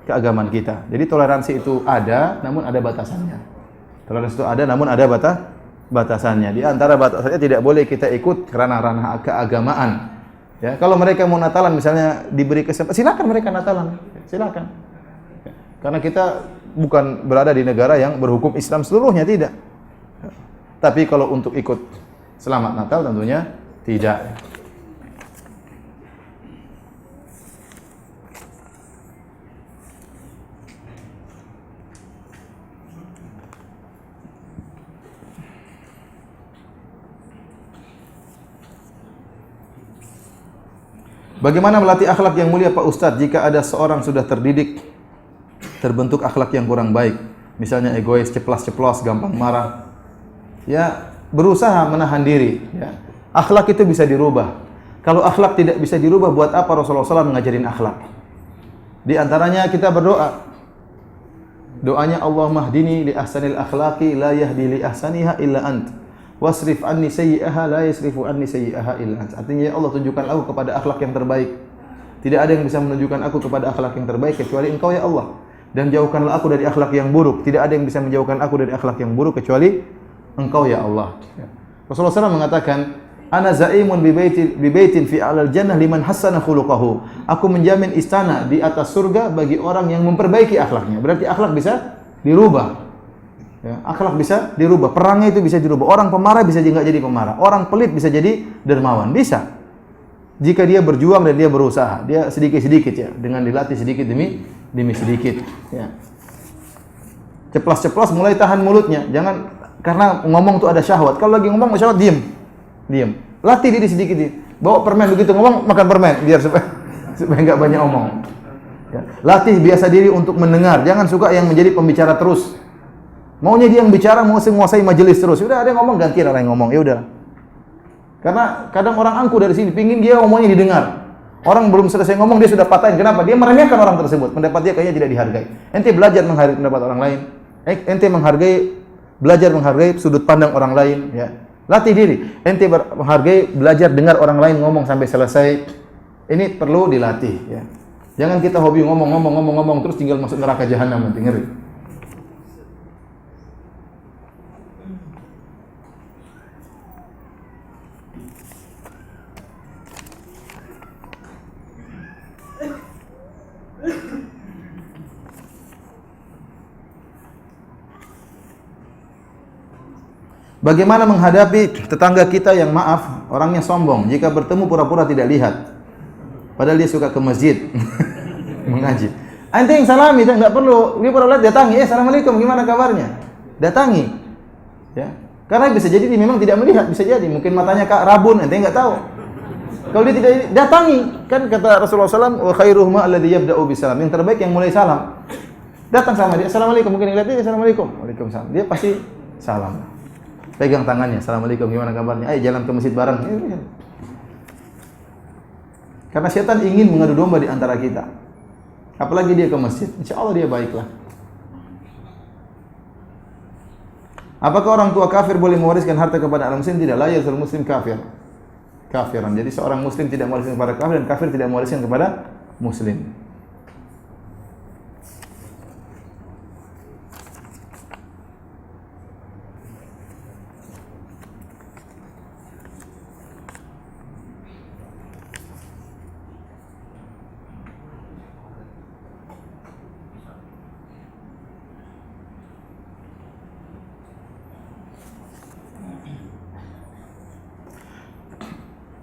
[SPEAKER 1] keagamaan kita. Jadi toleransi itu ada, namun ada batasannya. Toleransi itu ada, namun ada batasannya. Di antara batasannya tidak boleh kita ikut ranah-ranah keagamaan. Ya, kalau mereka mau Natalan misalnya diberi kesempatan, silakan mereka Natalan. Silakan. Karena kita bukan berada di negara yang berhukum Islam seluruhnya, tidak. Tapi kalau untuk ikut selamat Natal tentunya tidak. Bagaimana melatih akhlak yang mulia Pak Ustadz jika ada seorang sudah terdidik, terbentuk akhlak yang kurang baik, misalnya egois, ceplas-ceplos, gampang marah, ya berusaha menahan diri. Ya. Akhlak itu bisa dirubah. Kalau akhlak tidak bisa dirubah, buat apa Rasulullah SAW mengajarin akhlak? Di antaranya kita berdoa. Doanya Allahumma hdini li ahsanil akhlaqi la yahdi li ahsaniha illa ant. Wasrif anni sayyi'aha la yasrifu anni sayyi'aha illa ant. Artinya ya Allah, tunjukkan aku kepada akhlak yang terbaik. Tidak ada yang bisa menunjukkan aku kepada akhlak yang terbaik kecuali Engkau ya Allah. Dan jauhkanlah aku dari akhlak yang buruk. Tidak ada yang bisa menjauhkan aku dari akhlak yang buruk kecuali Engkau ya Allah. Rasulullah SAW mengatakan, ana zaimun bi baitin fi alal jannah liman hassana khuluquhu. Aku menjamin istana di atas surga bagi orang yang memperbaiki akhlaknya. Berarti akhlak bisa dirubah. Ya, akhlak bisa dirubah. Perangnya itu bisa dirubah. Orang pemarah bisa enggak jadi pemarah. Orang pelit bisa jadi dermawan. Bisa. Jika dia berjuang dan dia berusaha. Dia sedikit-sedikit ya, dengan dilatih sedikit demi sedikit, ya. Ceplas-ceplos mulai tahan mulutnya. Jangan, karena ngomong tuh ada syahwat. Kalau lagi ngomong syahwat, diam. Latih diri sedikit. Bawa permen, begitu ngomong makan permen biar supaya enggak banyak omong. Ya. Latih biasa diri untuk mendengar. Jangan suka yang menjadi pembicara terus. Maunya dia yang bicara, mau menguasai majelis terus. Udah ada yang ngomong, ganti orang yang ngomong. Ya udah. Karena kadang orang angku dari sini, pingin dia ngomongnya didengar. Orang belum selesai ngomong dia sudah patahin. Kenapa? Dia meremehkan orang tersebut. Pendapat dia kayaknya tidak dihargai. Ente belajar menghargai pendapat orang lain. Ente belajar menghargai sudut pandang orang lain. Ya. Latih diri. Ente belajar dengar orang lain ngomong sampai selesai. Ini perlu dilatih. Ya. Jangan kita hobi ngomong terus tinggal masuk neraka jahanam nanti, ngeri. Bagaimana menghadapi tetangga kita yang maaf, orangnya sombong, jika bertemu pura-pura tidak lihat, padahal dia suka ke masjid mengaji. Ente yang salami, enggak perlu, dia pura lihat, datangi, assalamualaikum, gimana kabarnya? Datangi, ya. Karena bisa jadi dia memang tidak melihat, bisa jadi mungkin matanya rabun, ente enggak tahu. Kalau dia tidak, datangi, kan kata Rasulullah SAW, wa khairuhuma alladhi yabda'u bisalam, yang terbaik yang mulai salam. Datang sama dia, assalamualaikum, mungkin lihat dia, assalamualaikum, waalaikumsalam, dia pasti salam. Pegang tangannya, assalamualaikum, gimana kabarnya? Ayo jalan ke masjid bareng. Karena setan ingin mengadu domba di antara kita. Apalagi dia ke masjid, insya Allah dia baiklah. Apakah orang tua kafir boleh mewariskan harta kepada anak muslim? Tidak, la yazul muslim kafir. Kafiran. Jadi seorang muslim tidak mewariskan kepada kafir dan kafir tidak mewariskan kepada muslim.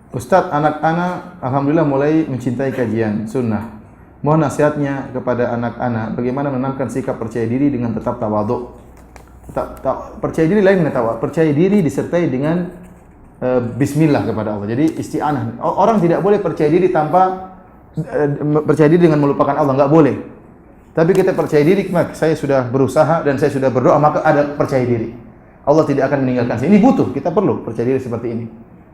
[SPEAKER 1] Ustadz, anak-anak alhamdulillah mulai mencintai kajian sunnah. Mohon nasihatnya kepada anak-anak bagaimana menanamkan sikap percaya diri dengan tetap tawadhu. Percaya diri lain dengan tawadhu. Percaya diri disertai dengan bismillah kepada Allah. Jadi isti'anah. Orang tidak boleh percaya diri tanpa percaya diri dengan melupakan Allah, enggak boleh. Tapi kita percaya diri, saya sudah berusaha dan saya sudah berdoa, maka ada percaya diri. Allah tidak akan meninggalkan saya. Ini butuh, kita perlu percaya diri seperti ini.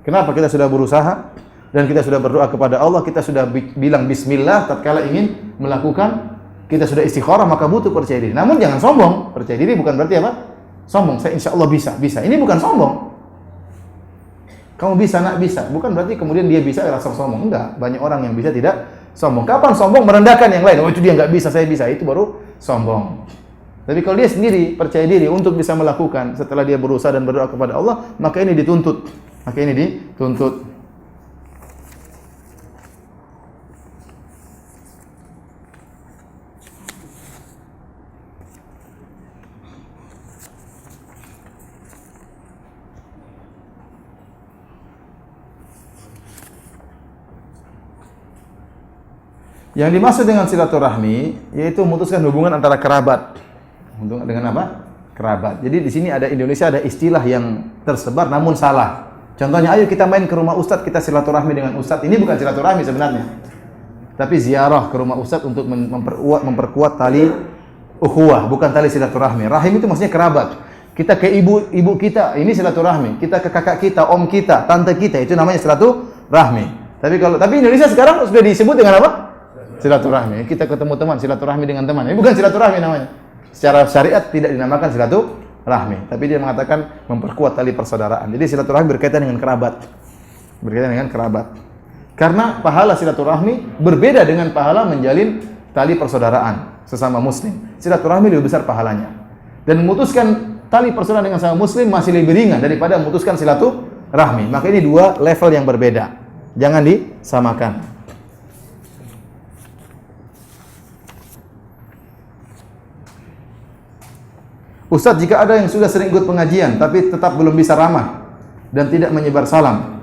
[SPEAKER 1] Kenapa? Kita sudah berusaha dan kita sudah berdoa kepada Allah, kita sudah bilang bismillah tatkala ingin melakukan, kita sudah istikharah, maka butuh percaya diri. Namun jangan sombong. Percaya diri bukan berarti apa? Sombong. Saya insya Allah bisa. Ini bukan sombong. Kamu bisa, nak bisa. Bukan berarti kemudian dia bisa rasa sombong. Enggak. Banyak orang yang bisa tidak sombong. Kapan sombong? Merendahkan yang lain. Oh itu dia enggak bisa, saya bisa. Itu baru sombong. Tapi kalau dia sendiri percaya diri untuk bisa melakukan setelah dia berusaha dan berdoa kepada Allah, maka ini dituntut. Yang dimaksud dengan silaturahmi yaitu memutuskan hubungan antara kerabat. Dengan apa? Kerabat. Jadi di sini ada Indonesia ada istilah yang tersebar namun salah. Contohnya, ayo kita main ke rumah ustadz, kita silaturahmi dengan ustadz. Ini bukan silaturahmi sebenarnya, tapi ziarah ke rumah ustadz untuk memperkuat tali ukhuwah, bukan tali silaturahmi. Rahim itu maksudnya kerabat. Kita ke ibu kita, ini silaturahmi. Kita ke kakak kita, om kita, tante kita, itu namanya silaturahmi. Tapi Indonesia sekarang sudah disebut dengan apa? Silaturahmi. Kita ketemu teman, silaturahmi dengan teman. Ini bukan silaturahmi namanya. Secara syariat tidak dinamakan silaturahmi, tapi dia mengatakan memperkuat tali persaudaraan. Jadi silaturahmi berkaitan dengan kerabat. Karena pahala silaturahmi berbeda dengan pahala menjalin tali persaudaraan sesama muslim. Silaturahmi lebih besar pahalanya. Dan memutuskan tali persaudaraan dengan sesama muslim masih lebih ringan daripada memutuskan silaturahmi. Maka ini dua level yang berbeda. Jangan disamakan. Ustaz, jika ada yang sudah sering ikut pengajian tapi tetap belum bisa ramah dan tidak menyebar salam,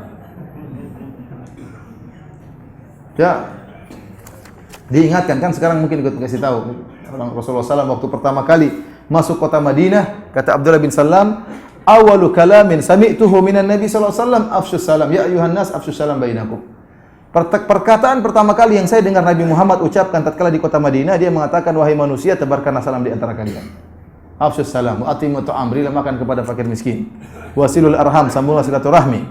[SPEAKER 1] ya diingatkan, kan sekarang mungkin ikut kasih tahu. Rasulullah SAW waktu pertama kali masuk kota Madinah, kata Abdullah bin Salam, awalu kalamin sami'tuhu minan Nabi sallallahu alaihi wasallam afsyus salam, ya ayuhan nas afsyus salam bainakum. Perkataan pertama kali yang saya dengar Nabi Muhammad ucapkan tatkala di kota Madinah, dia mengatakan, wahai manusia, tebarkanlah salam di antara kalian. Afsyus salam, wa atimu ta'am, berilah makan kepada fakir miskin. Wasilul arham, sambunglah silaturahmi.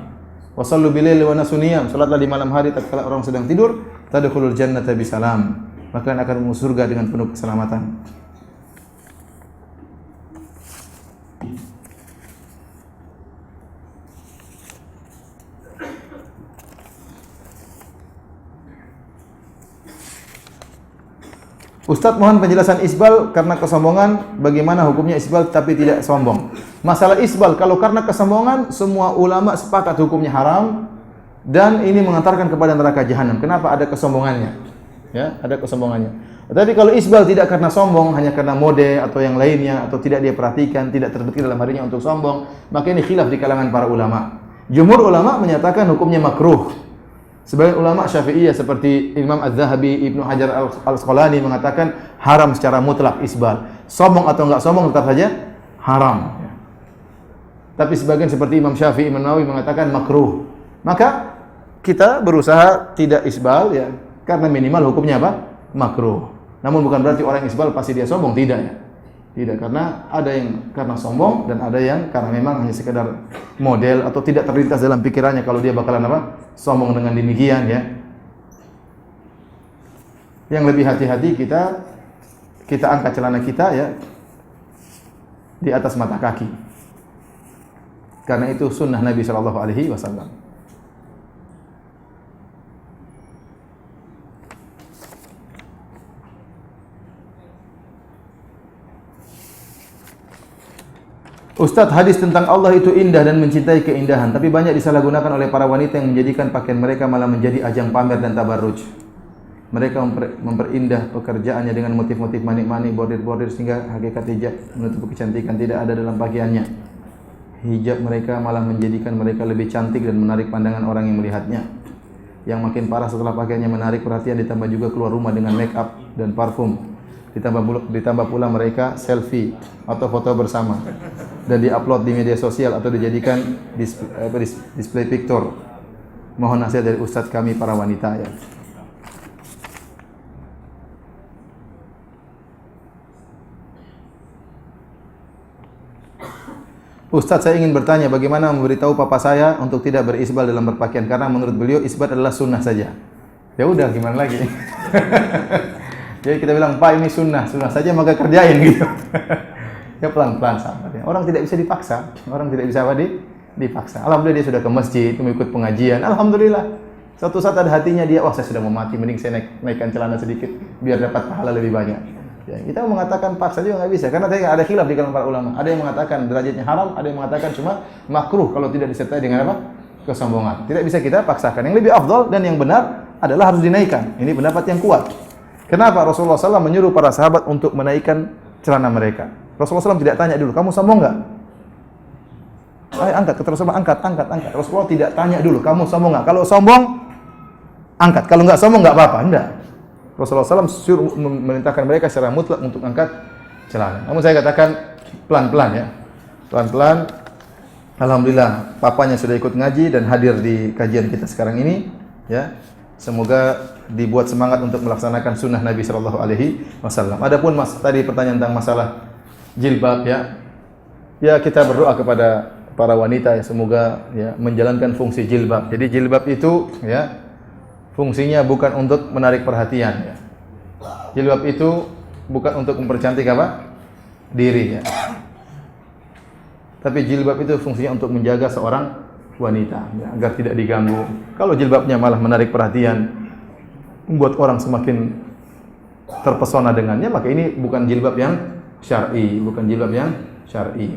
[SPEAKER 1] Wasallu bilaili wa nasuniyam, salatlah di malam hari tatkala orang sedang tidur. Tadkhulul jannata bisalam, maka kalian akan masuk surga dengan penuh keselamatan. Ustaz, mohon penjelasan isbal karena kesombongan. Bagaimana hukumnya isbal tapi tidak sombong? Masalah isbal, kalau karena kesombongan, semua ulama sepakat hukumnya haram dan ini mengantarkan kepada neraka jahanam. Kenapa? Ada kesombongannya. Ya, ada kesombongannya. Tapi kalau isbal tidak karena sombong, hanya karena mode atau yang lainnya, atau tidak dia perhatikan, tidak terbukti dalam harinya untuk sombong, maka ini khilaf di kalangan para ulama. Jumhur ulama menyatakan hukumnya makruh. Sebagian ulama Syafi'iyah seperti Imam Az-Zahabi, Ibnu Hajar Al-Asqalani mengatakan haram secara mutlak isbal. Sombong atau enggak sombong tetap saja haram. Tapi sebagian seperti Imam Syafi'i, Imam Nawawi mengatakan makruh. Maka kita berusaha tidak isbal, ya, karena minimal hukumnya apa? Makruh. Namun bukan berarti orang isbal pasti dia sombong, tidak, ya. Tidak, karena ada yang karena sombong dan ada yang karena memang hanya sekedar model atau tidak terlintas dalam pikirannya kalau dia bakalan apa? Sombong dengan demikian, ya. Yang lebih hati-hati kita angkat celana kita, ya, di atas mata kaki. Karena itu sunnah Nabi sallallahu alaihi wasallam. Ustaz, hadis tentang Allah itu indah dan mencintai keindahan, tapi banyak disalahgunakan oleh para wanita yang menjadikan pakaian mereka malah menjadi ajang pamer dan tabarruj. Mereka memperindah pekerjaannya dengan motif-motif manik-manik, bordir-bordir sehingga hakikat hijab menutup kecantikan tidak ada dalam pakaiannya. Hijab mereka malah menjadikan mereka lebih cantik dan menarik pandangan orang yang melihatnya. Yang makin parah setelah pakaiannya menarik perhatian, ditambah juga keluar rumah dengan make up dan parfum. Ditambah pula mereka selfie atau foto bersama dan diupload di media sosial atau dijadikan display picture. Mohon nasihat dari ustadz kami para wanita, ya. Ustadz, saya ingin bertanya bagaimana memberitahu papa saya untuk tidak berisbal dalam berpakaian, karena menurut beliau isbal adalah sunnah saja. Ya udah, gimana lagi? Jadi kita bilang, Pak, ini sunnah saja maka kerjain gitu. Ya pelan-pelan sabar. Orang tidak bisa dipaksa. Orang tidak bisa dipaksa. Alhamdulillah dia sudah ke masjid, mengikut pengajian. Alhamdulillah. Suatu saat ada hatinya dia, wah saya sudah mau mati, mending saya naikkan celana sedikit biar dapat pahala lebih banyak. Ya, kita mengatakan paksa juga nggak bisa, karena ada khilaf di kalangan para ulama. Ada yang mengatakan derajatnya haram, ada yang mengatakan cuma makruh kalau tidak disertai dengan apa? Kesombongan. Tidak bisa kita paksakan. Yang lebih afdal dan yang benar adalah harus dinaikkan. Ini pendapat yang kuat. Kenapa Rasulullah SAW menyuruh para sahabat untuk menaikkan celana mereka? Rasulullah SAW tidak tanya dulu, kamu sombong nggak? Ayo angkat, kata Rasulullah, angkat. Rasulullah tidak tanya dulu, kamu sombong nggak? Kalau sombong, angkat. Kalau nggak sombong nggak apa-apa, enggak. Rasulullah SAW suruh memerintahkan mereka secara mutlak untuk angkat celana. Namun saya katakan pelan-pelan, ya, pelan-pelan. alhamdulillah papanya sudah ikut ngaji dan hadir di kajian kita sekarang ini, ya. Semoga dibuat semangat untuk melaksanakan sunnah Nabi sallallahu alaihi wasallam. Adapun tadi pertanyaan tentang masalah jilbab, ya. Ya, kita berdoa kepada para wanita ya, semoga ya menjalankan fungsi jilbab. Jadi jilbab itu ya fungsinya bukan untuk menarik perhatian ya. Jilbab itu bukan untuk mempercantik apa? Diri ya. Tapi jilbab itu fungsinya untuk menjaga seorang wanita ya, agar tidak diganggu. Kalau jilbabnya malah menarik perhatian, membuat orang semakin terpesona dengannya, maka ini bukan jilbab yang syar'i, bukan jilbab yang syar'i.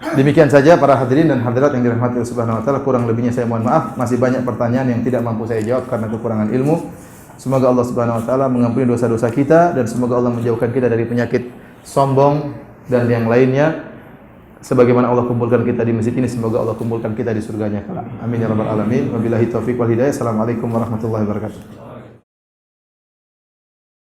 [SPEAKER 1] Demikian saja para hadirin dan hadirat yang dirahmati Allah Subhanahu wa taala, kurang lebihnya saya mohon maaf, masih banyak pertanyaan yang tidak mampu saya jawab karena kekurangan ilmu. Semoga Allah Subhanahu wa taala mengampuni dosa-dosa kita dan semoga Allah menjauhkan kita dari penyakit sombong dan yang lainnya. Sebagaimana Allah kumpulkan kita di masjid ini, semoga Allah kumpulkan kita di surganya kelak. Amin ya rabbal alamin. Wabillahi taufiq wal hidayah. Assalamualaikum warahmatullahi wabarakatuh.